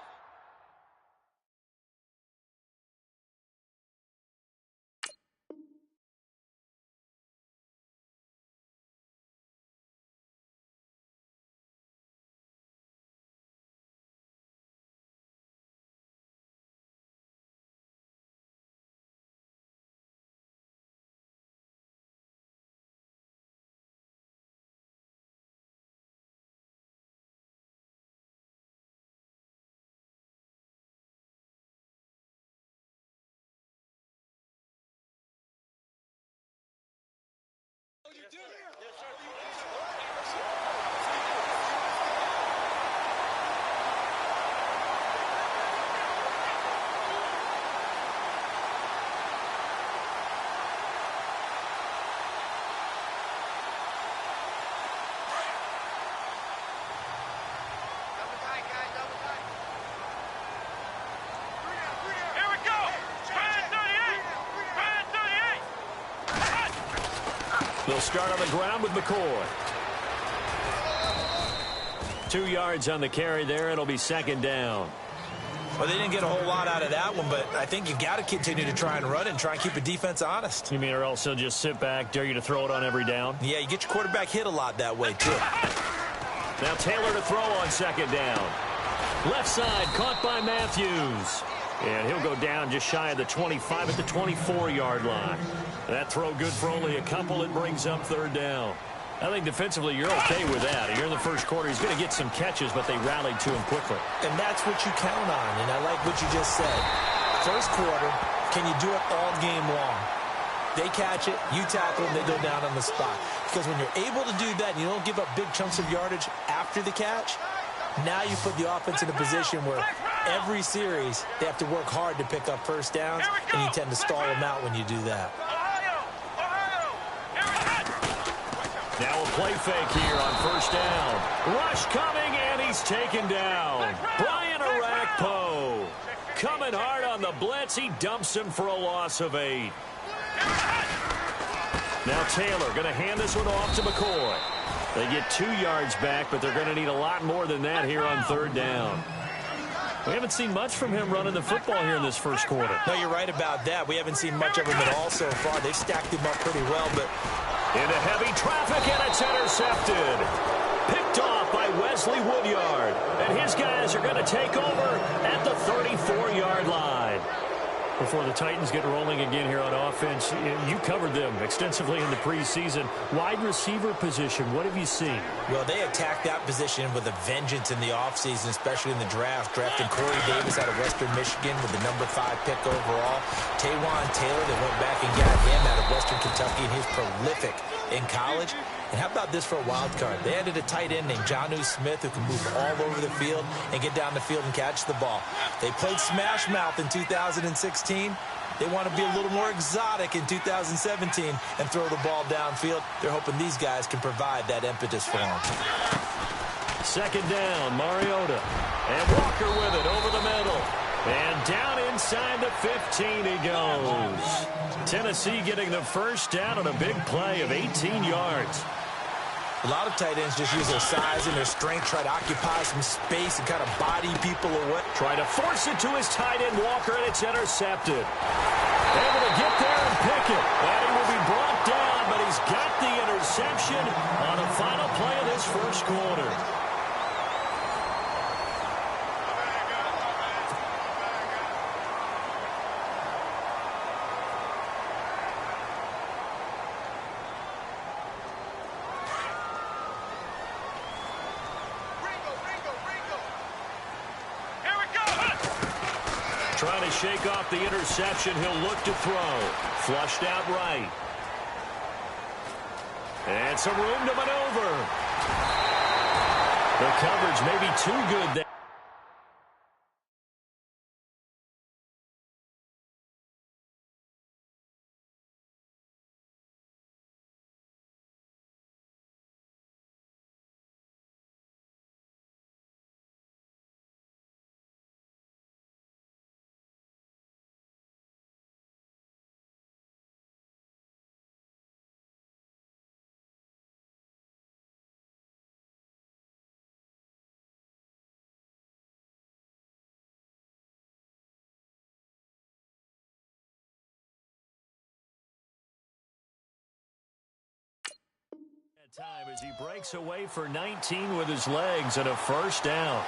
They'll start on the ground with McCoy. 2 yards on the carry there. It'll be 2nd down. Well, they didn't get a whole lot out of that one, but I think you've got to continue to try and run and try and keep the defense honest. You mean or else they'll just sit back, dare you to throw it on every down? Yeah, you get your quarterback hit a lot that way, too. Now Taylor to throw on 2nd down. Left side, caught by Matthews. And he'll go down just shy of the 25 at the 24-yard line. That throw good for only a couple. It brings up 3rd down. I think defensively you're okay with that. You're in the first quarter. He's going to get some catches, but they rallied to him quickly. And that's what you count on, and I like what you just said. First quarter, can you do it all game long? They catch it, you tackle, and they go down on the spot. Because when you're able to do that and you don't give up big chunks of yardage after the catch, now you put the offense in a position where every series they have to work hard to pick up first downs, and you tend to stall them out when you do that. Now a play fake here on first down. Rush coming, and he's taken down. Brian Arakpo coming hard on the blitz. He dumps him for a loss of 8. Now Taylor going to hand this one off to McCoy. They get 2 yards back, but they're going to need a lot more than that here on third down. We haven't seen much from him running the football here in this first quarter. No, you're right about that. We haven't seen much of him at all so far. They've stacked him up pretty well, but... Into heavy traffic, and it's intercepted. Picked off by Wesley Woodyard. And his guys are going to take over at the 34-yard line. Before the Titans get rolling again here on offense, you covered them extensively in the preseason. Wide receiver position, what have you seen? Well, they attacked that position with a vengeance in the offseason, especially in the draft, drafting Corey Davis out of Western Michigan with the number 5 pick overall. Taywan Taylor, they went back and got him out of Western Kentucky, and he's prolific in college. And how about this for a wild card? They added a tight end named Jonnu Smith who can move all over the field and get down the field and catch the ball. They played smash mouth in 2016. They want to be a little more exotic in 2017 and throw the ball downfield. They're hoping these guys can provide that impetus for them. Second down, Mariota. And Walker with it over the middle. And down inside the 15 he goes. Tennessee getting the first down on a big play of 18 yards. A lot of tight ends just use their size and their strength, try to occupy some space and kind of body people away. Try to force it to his tight end, Walker, and it's intercepted. Able to get there and pick it. And he will be brought down, but he's got the interception on the final play of this first quarter. Trying to shake off the interception. He'll look to throw. Flushed out right. And some room to maneuver. The coverage may be too good there. Time as he breaks away for 19 with his legs and a first down.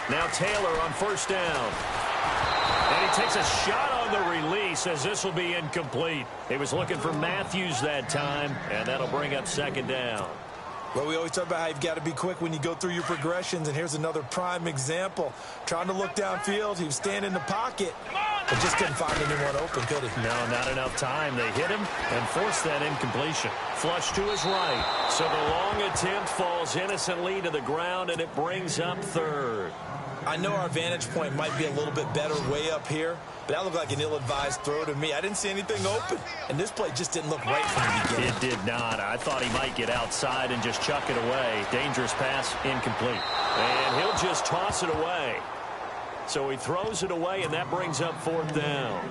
Now Taylor on first down. And he takes a shot on the release as this will be incomplete. He was looking for Matthews that time, and that'll bring up second down. Well, we always talk about how you've got to be quick when you go through your progressions, and here's another prime example. Trying to look downfield, he was standing in the pocket, but just couldn't find anyone open, could he? No, not enough time. They hit him and forced that incompletion. Flush to his right. So the long attempt falls innocently to the ground, and it brings up third. I know our vantage point might be a little bit better way up here, but that looked like an ill-advised throw to me. I didn't see anything open, and this play just didn't look right from the beginning. It did not. I thought he might get outside and just chuck it away. Dangerous pass, incomplete. And he'll just toss it away. So he throws it away, and that brings up fourth down.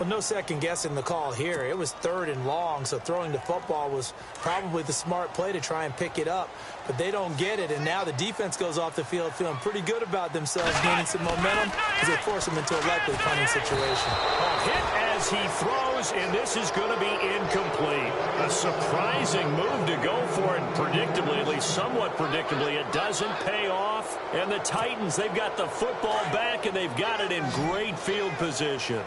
Well, no second guessing the call here. It was third and long, so throwing the football was probably the smart play to try and pick it up. but they don't get it. And now the defense goes off the field feeling pretty good about themselves, gaining some momentum as they force them into a likely punting situation. A hit as he throws, and this is going to be incomplete. A surprising move to go for it predictably, at least somewhat predictably. It doesn't pay off. And the Titans, they've got the football back, and they've got it in great field position.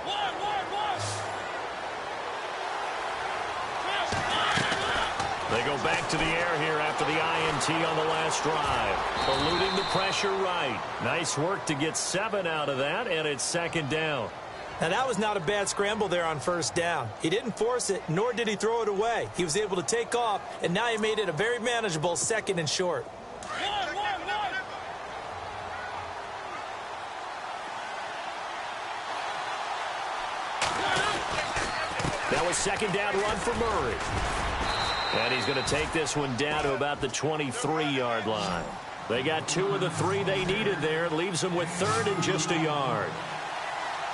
They go back to the air here after the INT on the last drive. Eluding the pressure right. Nice work to get 7 out of that, and it's second down. Now, that was not a bad scramble there on first down. He didn't force it, nor did he throw it away. He was able to take off, and now he made it a very manageable 2nd and short. That was second down run for Murray. And he's going to take this one down to about the 23-yard line. They got 2 of the 3 they needed there. It leaves them with 3rd and just a yard.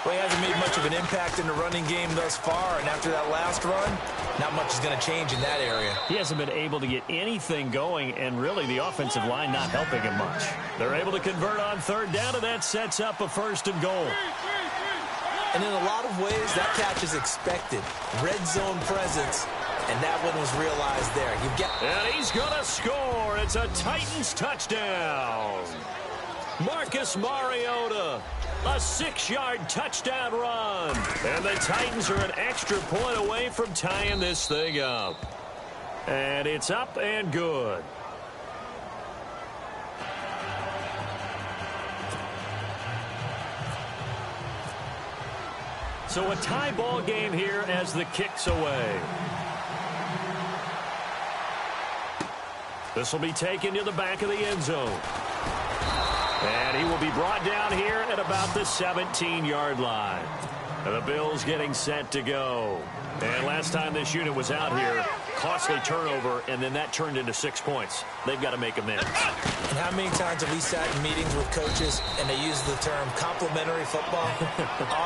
Well, he hasn't made much of an impact in the running game thus far, and after that last run, not much is going to change in that area. He hasn't been able to get anything going, and really the offensive line not helping him much. They're able to convert on 3rd down, and that sets up a 1st and goal. And in a lot of ways, that catch is expected. Red zone presence. And that one was realized there. And he's going to score. It's a Titans touchdown. Marcus Mariota, a 6-yard touchdown run. And the Titans are an extra point away from tying this thing up. And it's up and good. So a tie ball game here as the kick's away. This will be taken to the back of the end zone. And he will be brought down here at about the 17-yard line. And the Bills getting set to go. And last time this unit was out here, costly turnover, and then that turned into 6 points. They've got to make amends. And how many times have we sat in meetings with coaches and they use the term complementary football?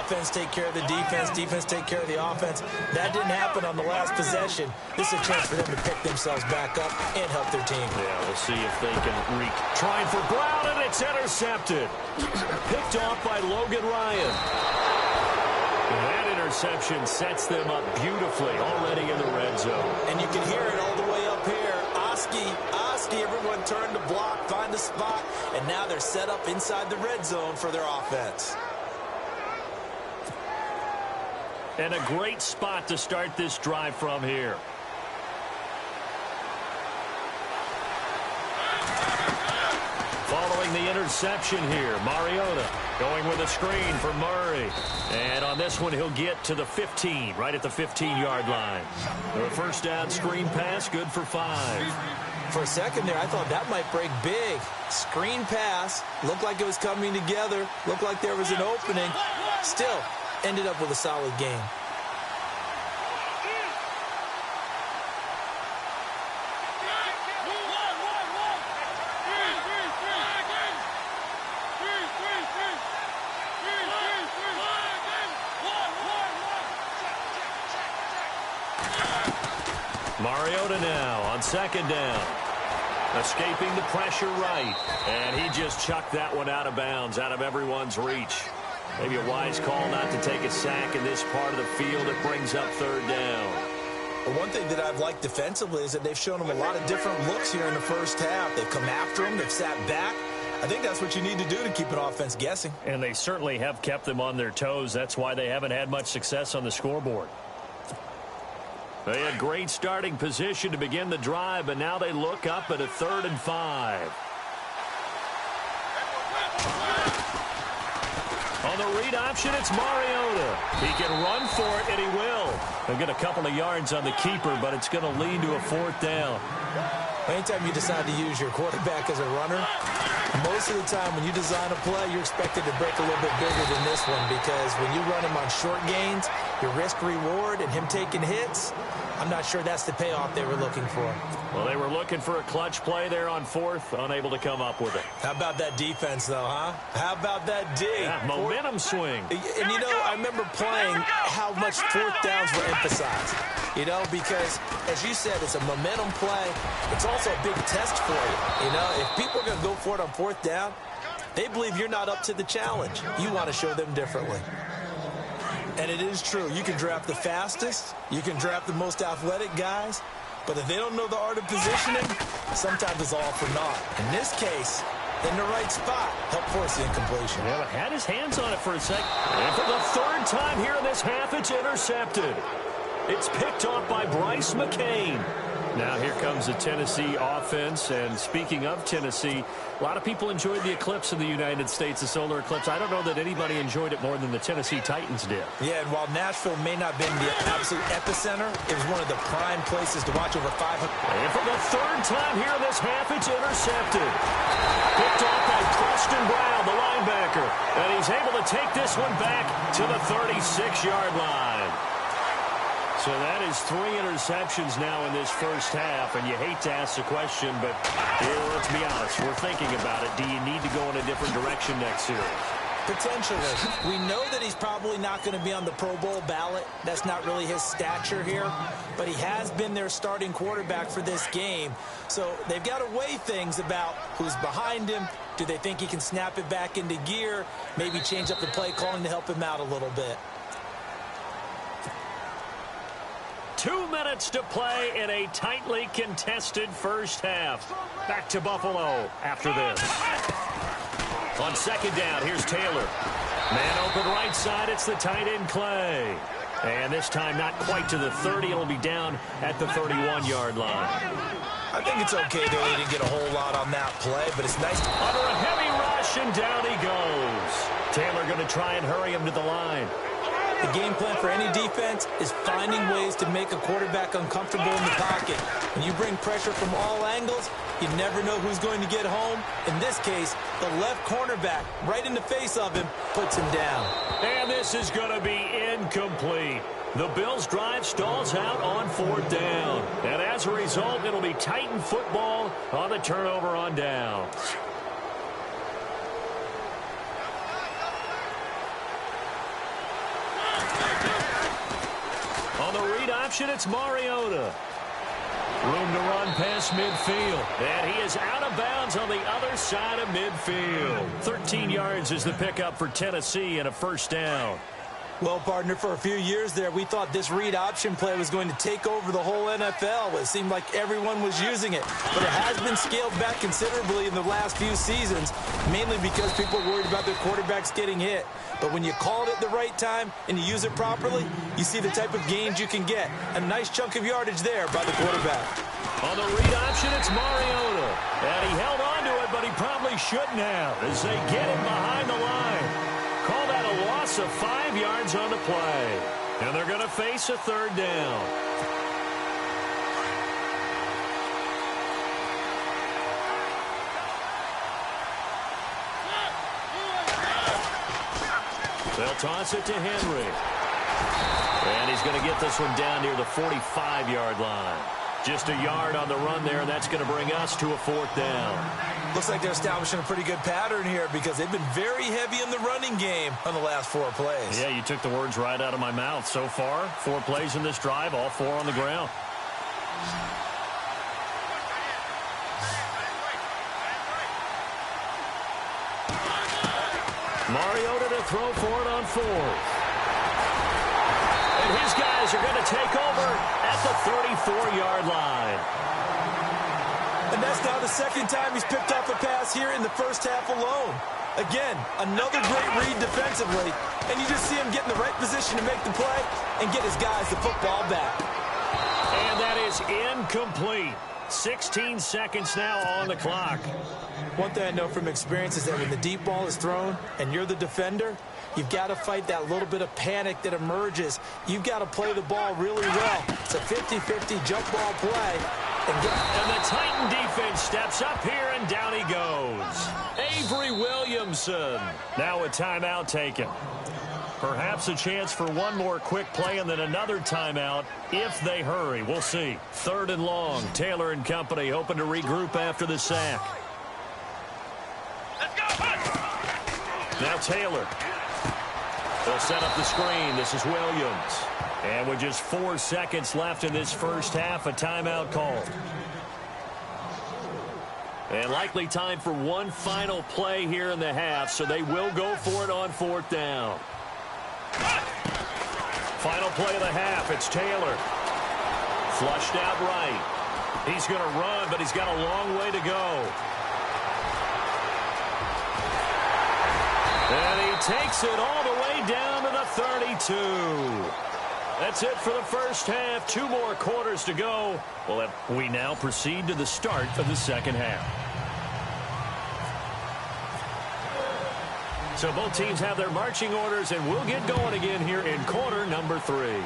Offense take care of the defense, defense take care of the offense. That didn't happen on the last possession. This is a chance for them to pick themselves back up and help their team. Yeah, we'll see if they can reach. Trying for Brown, and it's intercepted. Picked off by Logan Ryan. That interception sets them up beautifully already in the red zone. And you can hear it all the way up here. Oski, everyone turned to block, find a spot, and now they're set up inside the red zone for their offense. And a great spot to start this drive from here. Following the interception here, Mariota going with a screen for Murray. And on this one, he'll get to the 15, right at the 15-yard line. The first down screen pass, good for 5. For a second there, I thought that might break big. Screen pass, looked like it was coming together, looked like there was an opening. Still, ended up with a solid game. Mariota now on second down. Escaping the pressure right. And he just chucked that one out of bounds, out of everyone's reach. Maybe a wise call not to take a sack in this part of the field. It brings up 3rd down. Well, one thing that I've liked defensively is that they've shown them a lot of different looks here in the first half. They've come after them. They've sat back. I think that's what you need to do to keep an offense guessing. And they certainly have kept them on their toes. That's why they haven't had much success on the scoreboard. They had great starting position to begin the drive, but now they look up at a 3rd and 5. On the read option, it's Mariota. He can run for it, and he will. They'll get a couple of yards on the keeper, but it's going to lead to a 4th down. Anytime you decide to use your quarterback as a runner, most of the time when you design a play, you're expected to break a little bit bigger than this one, because when you run him on short gains, your risk-reward and him taking hits, I'm not sure that's the payoff they were looking for. Well, they were looking for a clutch play there on 4th, unable to come up with it. How about that defense, though, huh? How about that D? Yeah, momentum swing. And, you know, I remember playing how much 4th downs were emphasized. You know, because, as you said, it's a momentum play. It's also a big test for you. You know, if people are going to go for it on fourth down, they believe you're not up to the challenge. You want to show them differently. And it is true. You can draft the fastest. You can draft the most athletic guys. But if they don't know the art of positioning, sometimes it's all for naught. In this case, in the right spot, help force the incompletion. Yeah, but had his hands on it for a sec. And for the third time here in this half, it's intercepted. It's picked off by Bryce McCain. Now here comes the Tennessee offense. And speaking of Tennessee, a lot of people enjoyed the eclipse in the United States, the solar eclipse. I don't know that anybody enjoyed it more than the Tennessee Titans did. Yeah, and while Nashville may not have been the absolute epicenter, it was one of the prime places to watch over 500. And for the third time here in this half, it's intercepted. Picked off by Preston Brown, the linebacker. And he's able to take this one back to the 36-yard line. So that is 3 interceptions now in this first half, and you hate to ask the question, but here, let's be honest, we're thinking about it. Do you need to go in a different direction next series? Potentially. We know that he's probably not going to be on the Pro Bowl ballot. That's not really his stature here, but he has been their starting quarterback for this game. So they've got to weigh things about who's behind him. Do they think he can snap it back into gear? Maybe change up the play calling to help him out a little bit. 2 minutes to play in a tightly contested first half. Back to Buffalo after this. On second down, here's Taylor. Man open right side, it's the tight end Clay. And this time not quite to the 30, it'll be down at the 31-yard line. I think it's okay, though, he didn't get a whole lot on that play, but it's nice. Under a heavy rush, and down he goes. Taylor going to try and hurry him to the line. The game plan for any defense is finding ways to make a quarterback uncomfortable in the pocket. When you bring pressure from all angles, you never know who's going to get home. In this case, the left cornerback, right in the face of him, puts him down. And this is going to be incomplete. The Bills' drive stalls out on fourth down. And as a result, it'll be Titan football on the turnover on downs. On the read option, it's Mariota. Room to run past midfield. And he is out of bounds on the other side of midfield. 13 yards is the pickup for Tennessee and a first down. Well, partner, for a few years there, we thought this read option play was going to take over the whole NFL. It seemed like everyone was using it. But it has been scaled back considerably in the last few seasons, mainly because people are worried about their quarterbacks getting hit. But when you call it at the right time and you use it properly, you see the type of gains you can get. A nice chunk of yardage there by the quarterback. On the read option, it's Mariota. And he held on to it, but he probably shouldn't have as they get him behind the line. Call that a loss of 5 yards on the play. And they're going to face a third down. They'll toss it to Henry. And he's going to get this one down near the 45-yard line. Just a yard on the run there, and that's going to bring us to a fourth down. Looks like they're establishing a pretty good pattern here because they've been very heavy in the running game on the last 4 plays. Yeah, you took the words right out of my mouth. So far, 4 plays in this drive, all 4 on the ground. Mariota to throw for it on 4th. And his guys are going to take over at the 34-yard line. And that's now the second time he's picked up a pass here in the first half alone. Again, another great read defensively, and you just see him get in the right position to make the play and get his guys the football back. And that is incomplete. 16 seconds now on the clock. One thing I know from experience is that when the deep ball is thrown and you're the defender, you've got to fight that little bit of panic that emerges. You've got to play the ball really well. It's a 50-50 jump ball play. And the Titan defense steps up here, and down he goes. Avery Williamson. Now a timeout taken. Perhaps a chance for one more quick play and then another timeout if they hurry. We'll see. 3rd and long. Taylor and company hoping to regroup after the sack. Let's go. Now Taylor. They'll set up the screen. This is Williams. And with just 4 seconds left in this first half, a timeout called. And likely time for one final play here in the half, so they will go for it on 4th down. Final play of the half, it's Taylor. Flushed out right. He's going to run, but he's got a long way to go. And he takes it all the way down to the 32. That's it for the first half. 2 more quarters to go. Well, we now proceed to the start of the second half. So both teams have their marching orders, and we'll get going again here in quarter number 3.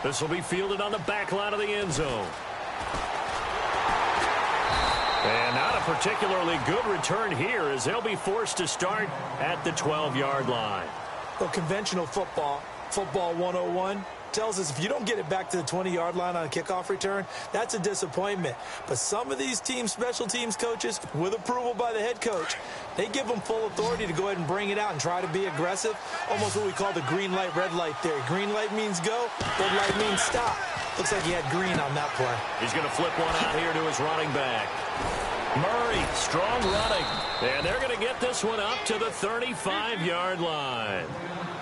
This will be fielded on the back line of the end zone. And not a particularly good return here as they'll be forced to start at the 12-yard line. Well, conventional football 101, tells us if you don't get it back to the 20-yard line on a kickoff return, that's a disappointment. But some of these teams, special teams coaches, with approval by the head coach, they give them full authority to go ahead and bring it out and try to be aggressive. Almost what we call the green light, red light theory. Green light means go, red light means stop. Looks like he had green on that play. He's going to flip one out here to his running back. Murray, strong running. And they're going to get this one up to the 35-yard line.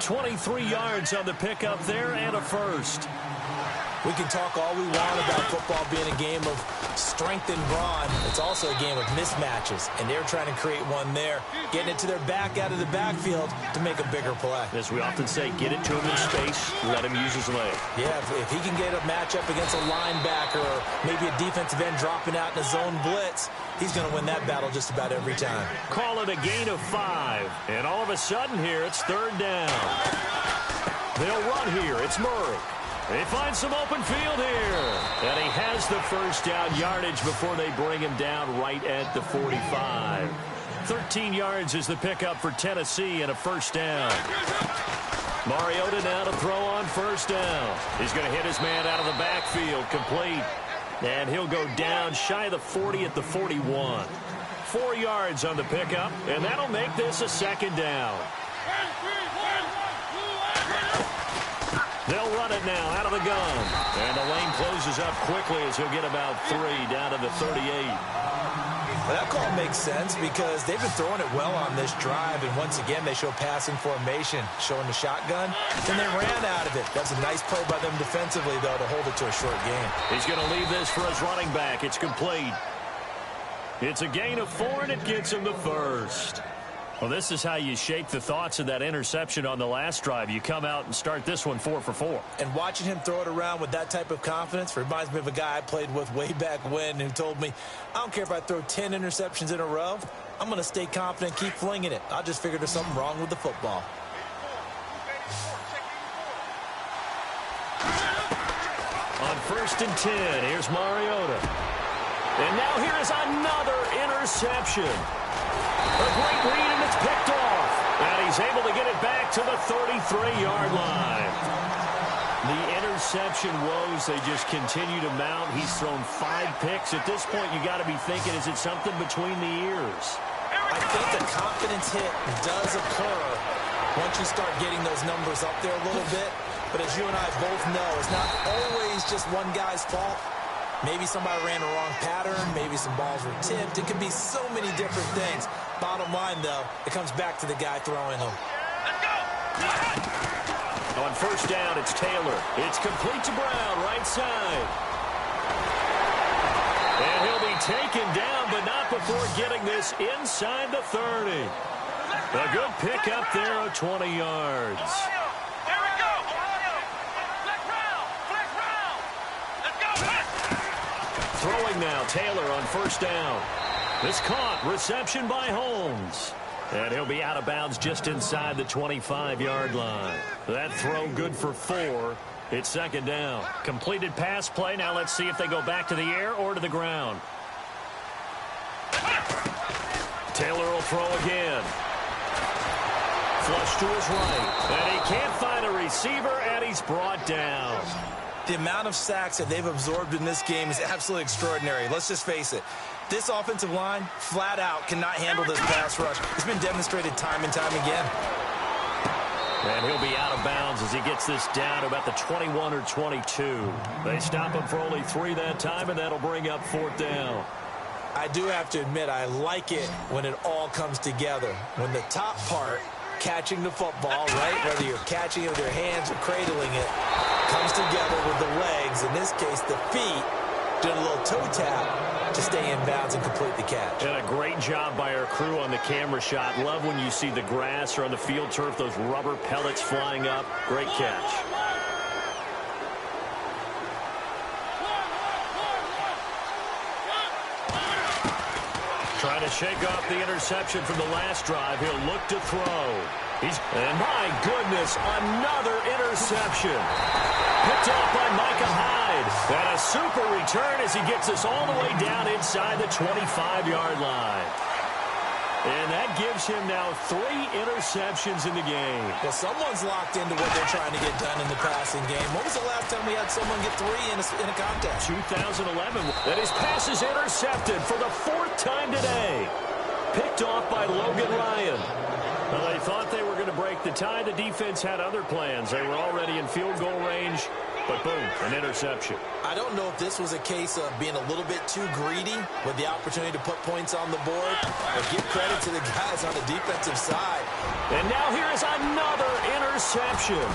23 yards on the pickup there and a first. We can talk all we want about football being a game of strength and brawn. It's also a game of mismatches, and they're trying to create one there, getting it to their back out of the backfield to make a bigger play. As we often say, get it to him in space, let him use his leg. Yeah, if he can get a matchup against a linebacker or maybe a defensive end dropping out in a zone blitz, he's going to win that battle just about every time. Call it a gain of 5, and all of a sudden here, it's 3rd down. They'll run here. It's Murray. They find some open field here. And he has the first down yardage before they bring him down right at the 45. 13 yards is the pickup for Tennessee and a first down. Mariota now to throw on first down. He's going to hit his man out of the backfield, complete. And he'll go down shy of the 40 at the 41. 4 yards on the pickup, and that'll make this a 2nd down. They'll run it now out of the gun. And the lane closes up quickly as he'll get about 3 down to the 38. Well, that call makes sense because they've been throwing it well on this drive, and once again they show passing formation, showing the shotgun, and they ran out of it. That's a nice play by them defensively, though, to hold it to a short game. He's going to leave this for his running back. It's complete. It's a gain of 4, and it gets him the first. Well, this is how you shake the thoughts of that interception on the last drive. You come out and start this one 4 for 4. And watching him throw it around with that type of confidence reminds me of a guy I played with way back when who told me, I don't care if I throw 10 interceptions in a row. I'm going to stay confident, keep flinging it. I just figured there's something wrong with the football. On 1st and 10, here's Mariota. And now here is another interception. A great read, and it's picked off. And he's able to get it back to the 33-yard line. The interception woes, they just continue to mount. He's thrown 5 picks. At this point, you got to be thinking, is it something between the ears? I think the confidence hit does occur once you start getting those numbers up there a little bit. But as you and I both know, it's not always just one guy's fault. Maybe somebody ran the wrong pattern. Maybe some balls were tipped. It could be so many different things. Bottom line, though, it comes back to the guy throwing them. Let's go! On 1st down, it's Taylor. It's complete to Brown, right side. And he'll be taken down, but not before getting this inside the 30. A good pickup there of 20 yards. Here we go! Flex round! Flex round! Let's go! Throwing now, Taylor on 1st down. This caught, reception by Holmes. And he'll be out of bounds just inside the 25-yard line. That throw good for 4. It's 2nd down. Completed pass play. Now let's see if they go back to the air or to the ground. Taylor will throw again. Flush to his right. And he can't find a receiver, and he's brought down. The amount of sacks that they've absorbed in this game is absolutely extraordinary. Let's just face it. This offensive line, flat out, cannot handle this pass rush. It's been demonstrated time and time again. And he'll be out of bounds as he gets this down to about the 21 or 22. They stop him for only 3 that time, and that'll bring up 4th down. I do have to admit, I like it when it all comes together. When the top part, catching the football, right, whether you're catching it with your hands or cradling it, comes together with the legs, in this case the feet, doing a little toe tap to stay in bounds and complete the catch. And a great job by our crew on the camera shot. Love when you see the grass or on the field turf, those rubber pellets flying up. Great catch. Trying to shake off the interception from the last drive. He'll look to throw. And my goodness, another interception. Picked off by Micah Hyde. And a super return as he gets us all the way down inside the 25-yard line. And that gives him now 3 interceptions in the game. Well, someone's locked into what they're trying to get done in the passing game. When was the last time we had someone get 3 in a contest? 2011. And his pass is intercepted for the 4th time today. Picked off by Logan Ryan. Well, they thought they were going to break the tie. The defense had other plans. They were already in field goal range. But boom, an interception. I don't know if this was a case of being a little bit too greedy with the opportunity to put points on the board, but give credit to the guys on the defensive side. And now here is another interception.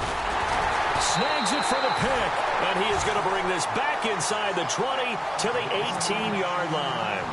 Snags it for the pick, and he is going to bring this back inside the 20 to the 18-yard line.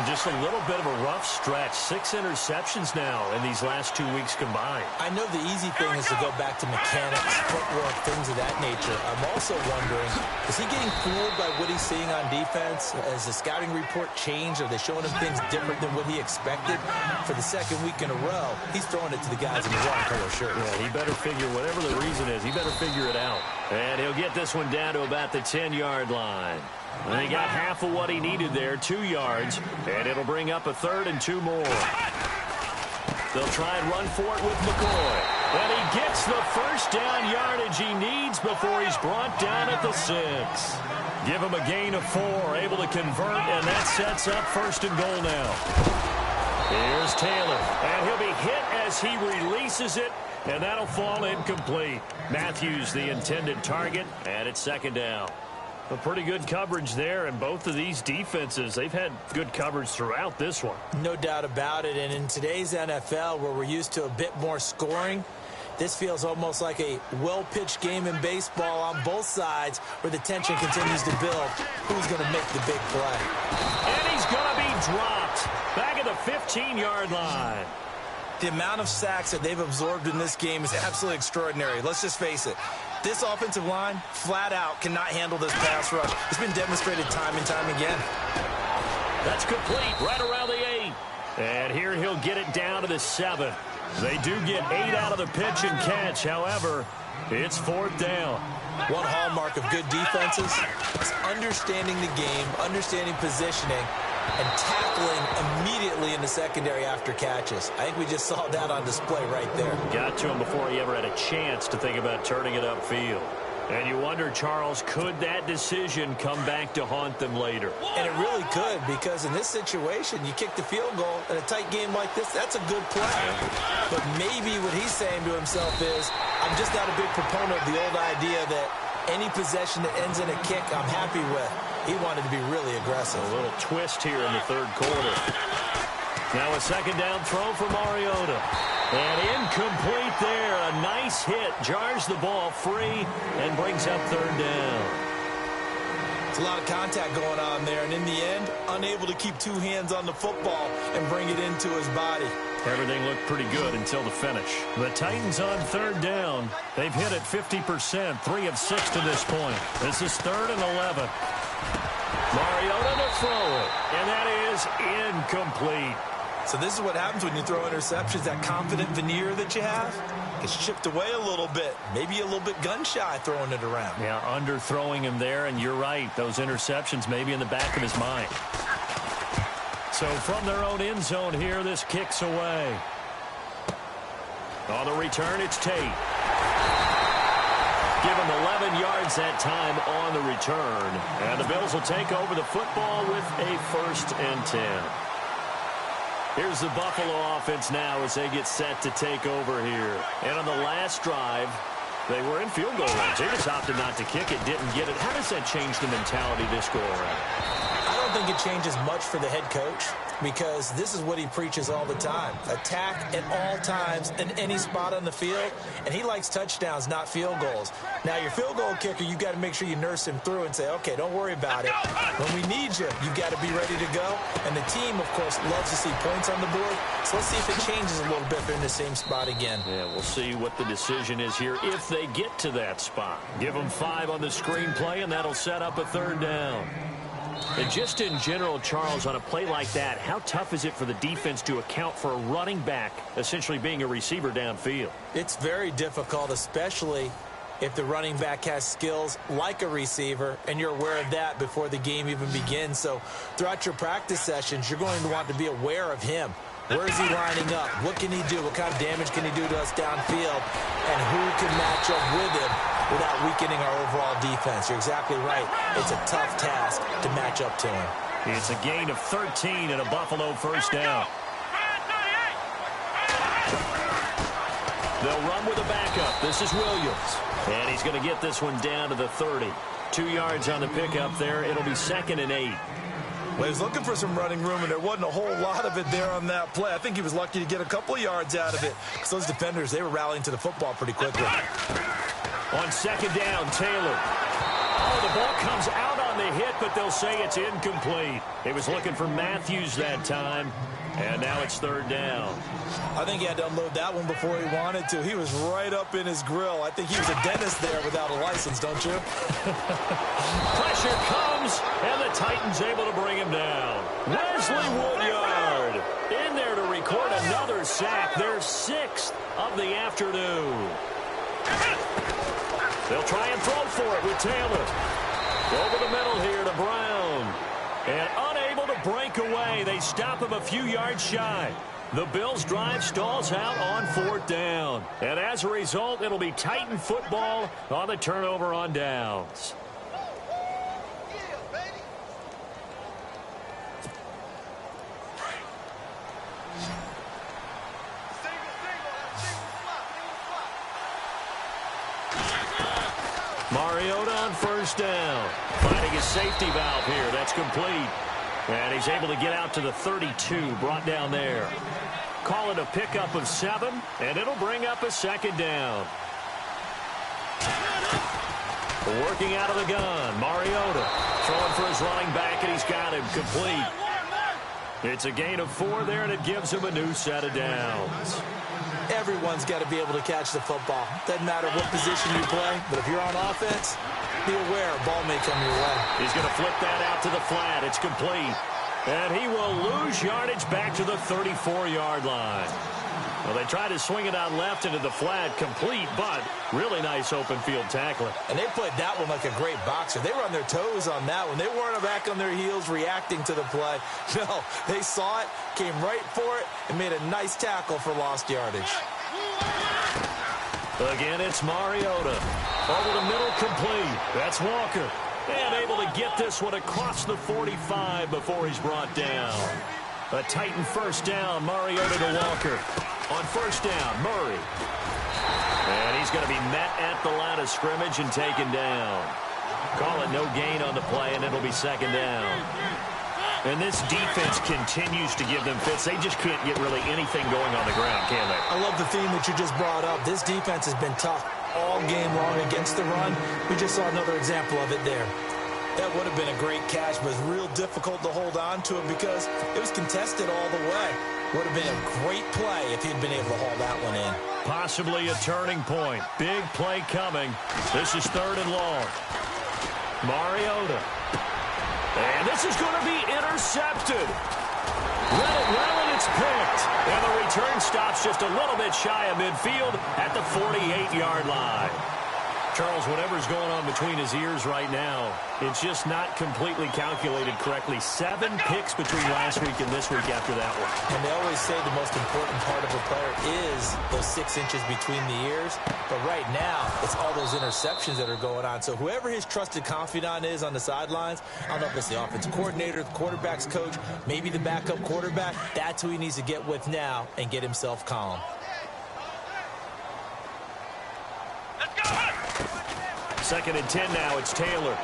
Just a little bit of a rough stretch. 6 interceptions now in these last 2 weeks combined. I know the easy thing is to go back to mechanics, footwork, things of that nature. I'm also wondering, is he getting fooled by what he's seeing on defense? Has the scouting report changed? Are they showing him things different than what he expected? For the 2nd week in a row, he's throwing it to the guys in the wrong color shirts. Yeah, he better figure, whatever the reason is, he better figure it out. And he'll get this one down to about the 10-yard line. And he got half of what he needed there, 2 yards, and it'll bring up a 3rd and 2 more. They'll try and run for it with McCoy. And he gets the first down yardage he needs before he's brought down at the 6. Give him a gain of 4, able to convert, and that sets up 1st and goal now. Here's Taylor, and he'll be hit as he releases it, and that'll fall incomplete. Matthews, the intended target, and it's 2nd down. A pretty good coverage there, and both of these defenses, they've had good coverage throughout this one. No doubt about it, and in today's NFL, where we're used to a bit more scoring, this feels almost like a well-pitched game in baseball on both sides where the tension continues to build. Who's going to make the big play? And he's going to be dropped back at the 15-yard line. The amount of sacks that they've absorbed in this game is absolutely extraordinary. Let's just face it. This offensive line, flat out, cannot handle this pass rush. It's been demonstrated time and time again. That's complete, right around the 8. And here he'll get it down to the 7. They do get 8 out of the pitch and catch. However, it's 4th down. One hallmark of good defenses is understanding the game, understanding positioning, and tackling immediately in the secondary after catches. I think we just saw that on display right there. Got to him before he ever had a chance to think about turning it upfield. And you wonder, Charles, could that decision come back to haunt them later? And it really could, because in this situation, you kick the field goal in a tight game like this, that's a good play. But maybe what he's saying to himself is, I'm just not a big proponent of the old idea that any possession that ends in a kick I'm happy with. He wanted to be really aggressive. A little twist here in the 3rd quarter. Now a 2nd down throw for Mariota. And incomplete there. A nice hit. Jars the ball free and brings up 3rd down. It's a lot of contact going on there. And in the end, unable to keep 2 hands on the football and bring it into his body. Everything looked pretty good until the finish. The Titans on 3rd down. They've hit it 50%, 3 of 6 to this point. This is 3rd and 11. Mariota to throw it, and that is incomplete. So this is what happens when you throw interceptions. That confident veneer that you have gets chipped away a little bit. Maybe a little bit gun-shy throwing it around. Yeah, underthrowing him there, and you're right. Those interceptions may be in the back of his mind. So from their own end zone here, this kicks away. On the return, it's Tate. Give him 11 yards that time on the return. And the Bills will take over the football with a 1st and 10. Here's the Buffalo offense now as they get set to take over here. And on the last drive, they were in field goal range. They just opted not to kick it, didn't get it. How does that change the mentality this go around? I don't think it changes much for the head coach because this is what he preaches all the time. Attack at all times in any spot on the field, and he likes touchdowns, not field goals. Now, your field goal kicker, you got to make sure you nurse him through and say, okay, don't worry about it. When we need you, you got to be ready to go. And the team, of course, loves to see points on the board. So let's see if it changes a little bit if they're in the same spot again. Yeah, we'll see what the decision is here if they get to that spot. Give them 5 on the screenplay, and that'll set up a 3rd down. And just in general, Charles, on a play like that, how tough is it for the defense to account for a running back essentially being a receiver downfield? It's very difficult, especially if the running back has skills like a receiver, and you're aware of that before the game even begins. So throughout your practice sessions, you're going to want to be aware of him. Where is he lining up? What can he do? What kind of damage can he do to us downfield? And who can match up with him without weakening our overall defense? You're exactly right. It's a tough task to match up to him. It's a gain of 13 and a Buffalo 1st down. They'll run with a backup. This is Williams. And he's going to get this one down to the 30. 2 yards on the pickup there. It'll be 2nd and 8. Well, he was looking for some running room, and there wasn't a whole lot of it there on that play. I think he was lucky to get a couple of yards out of it because those defenders, they were rallying to the football pretty quickly. On 2nd down, Taylor. Oh, the ball comes out on the hit, but they'll say it's incomplete. He was looking for Matthews that time, and now it's 3rd down. I think he had to unload that one before he wanted to. He was right up in his grill. I think he was a dentist there without a license, don't you? Pressure comes, and the Titans able to bring him down. Wesley Woodyard in there to record another sack. Their 6th of the afternoon. They'll try and throw for it with Taylor. Over the middle here to Brown. And unable to break away. They stop him a few yards shy. The Bills' drive stalls out on 4th down. And as a result, it'll be Titan football on the turnover on downs. Mariota on 1st down. Finding his safety valve here. That's complete. And he's able to get out to the 32, brought down there. Call it a pickup of 7, and it'll bring up a 2nd down. Working out of the gun, Mariota throwing for his running back, and he's got him complete. It's a gain of 4 there, and it gives him a new set of downs. Everyone's got to be able to catch the football. Doesn't matter what position you play, but if you're on offense, be aware a ball may come your way. He's going to flip that out to the flat. It's complete. And he will lose yardage back to the 34-yard line. Well, they tried to swing it out left into the flat, complete, but really nice open field tackling. And they played that one like a great boxer. They were on their toes on that one. They weren't back on their heels reacting to the play. No, they saw it, came right for it, and made a nice tackle for lost yardage. Again, it's Mariota. Over the middle, complete. That's Walker. And able to get this one across the 45 before he's brought down. A Titan 1st down, Mariota to Walker. On 1st down, Murray. And he's going to be met at the line of scrimmage and taken down. Call it no gain on the play, and it'll be 2nd down. And this defense continues to give them fits. They just can't get really anything going on the ground, can they? I love the theme that you just brought up. This defense has been tough all game long against the run. We just saw another example of it there. That would have been a great catch, but it's real difficult to hold on to it because it was contested all the way. Would have been a great play if he'd been able to haul that one in. Possibly a turning point. Big play coming. This is 3rd and long. Mariota. And this is going to be intercepted. Let it well, and it's picked. And the return stops just a little bit shy of midfield at the 48-yard line. Charles, whatever's going on between his ears right now, it's just not completely calculated correctly. 7 picks between last week and this week after that one. And they always say the most important part of a player is those 6 inches between the ears. But right now, it's all those interceptions that are going on. So whoever his trusted confidant is on the sidelines, I don't know if it's the offensive coordinator, the quarterback's coach, maybe the backup quarterback, that's who he needs to get with now and get himself calm. Second and 10 now. It's Taylor.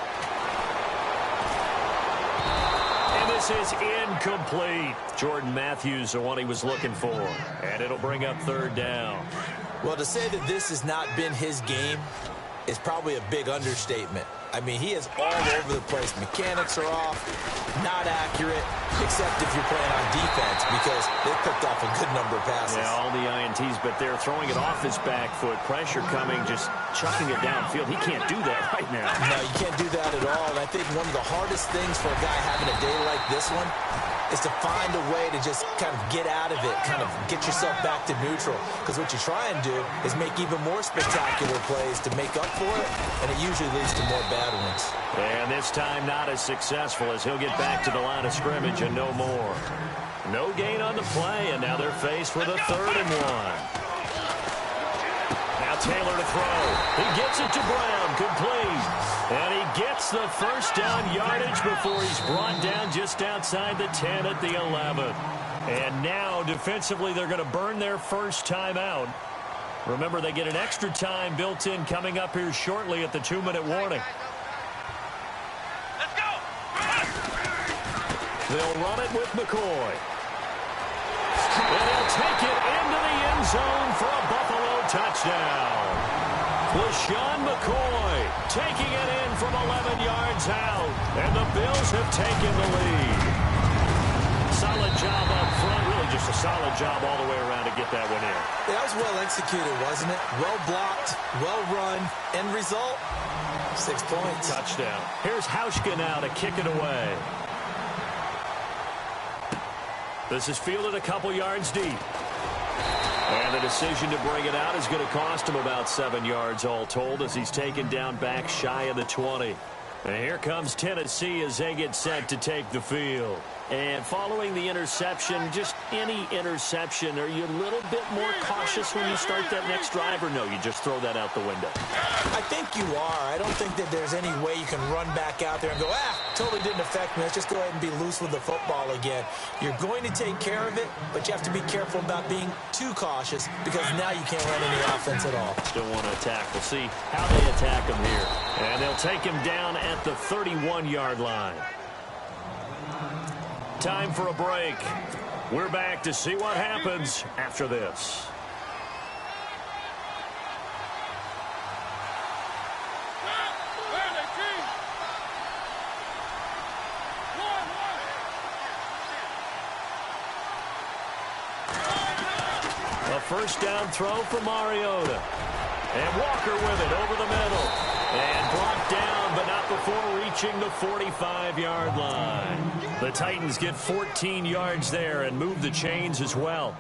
And this is incomplete. Jordan Matthews, the one he was looking for. And it'll bring up 3rd down. Well, to say that this has not been his game is probably a big understatement. I mean, he is all over the place. Mechanics are off, not accurate, except if you're playing on defense because they picked off a good number of passes. Yeah, all the INTs, but they're throwing it off his back foot. Pressure coming, just chucking it downfield. He can't do that right now. No, you can't do that at all. And I think one of the hardest things for a guy having a day like this one is to find a way to just kind of get out of it, kind of get yourself back to neutral. Because what you try and do is make even more spectacular plays to make up for it, and it usually leads to more bad ones. And this time not as successful as he'll get back to the line of scrimmage and no more. No gain on the play, and now they're faced with a 3rd and 1. Now Taylor to throw. He gets it to Brown, complete. And he gets the first down yardage before he's brought down just outside the 10 at the 11. And now defensively they're going to burn their first timeout. Remember, they get an extra time built in coming up here shortly at the 2-minute warning. Let's go! They'll run it with McCoy. And he'll take it into the end zone for a Buffalo touchdown. LaShawn McCoy taking it in from 11 yards out. And the Bills have taken the lead. Solid job up front. Really just a solid job all the way around to get that one in. That was well executed, wasn't it? Well blocked, well run. End result, 6 points. Touchdown. Here's Hauschka now to kick it away. This is fielded a couple yards deep. And the decision to bring it out is going to cost him about 7 yards all told as he's taken down back shy of the 20. And here comes Tennessee as they get set to take the field. And following the interception, just any interception, are you a little bit more cautious when you start that next drive, or no, you just throw that out the window? I think you are. I don't think that there's any way you can run back out there and go, totally didn't affect me. Let's just go ahead and be loose with the football again. You're going to take care of it, but you have to be careful about being too cautious because now you can't run any offense at all. Still want to attack. We'll see how they attack him here. And they'll take him down at the 31-yard line. Time for a break. We're back to see what happens after this. A first down throw for Mariota. And Walker with it over the middle. And brought down, but not before reaching the 45-yard line. The Titans get 14 yards there and move the chains as well.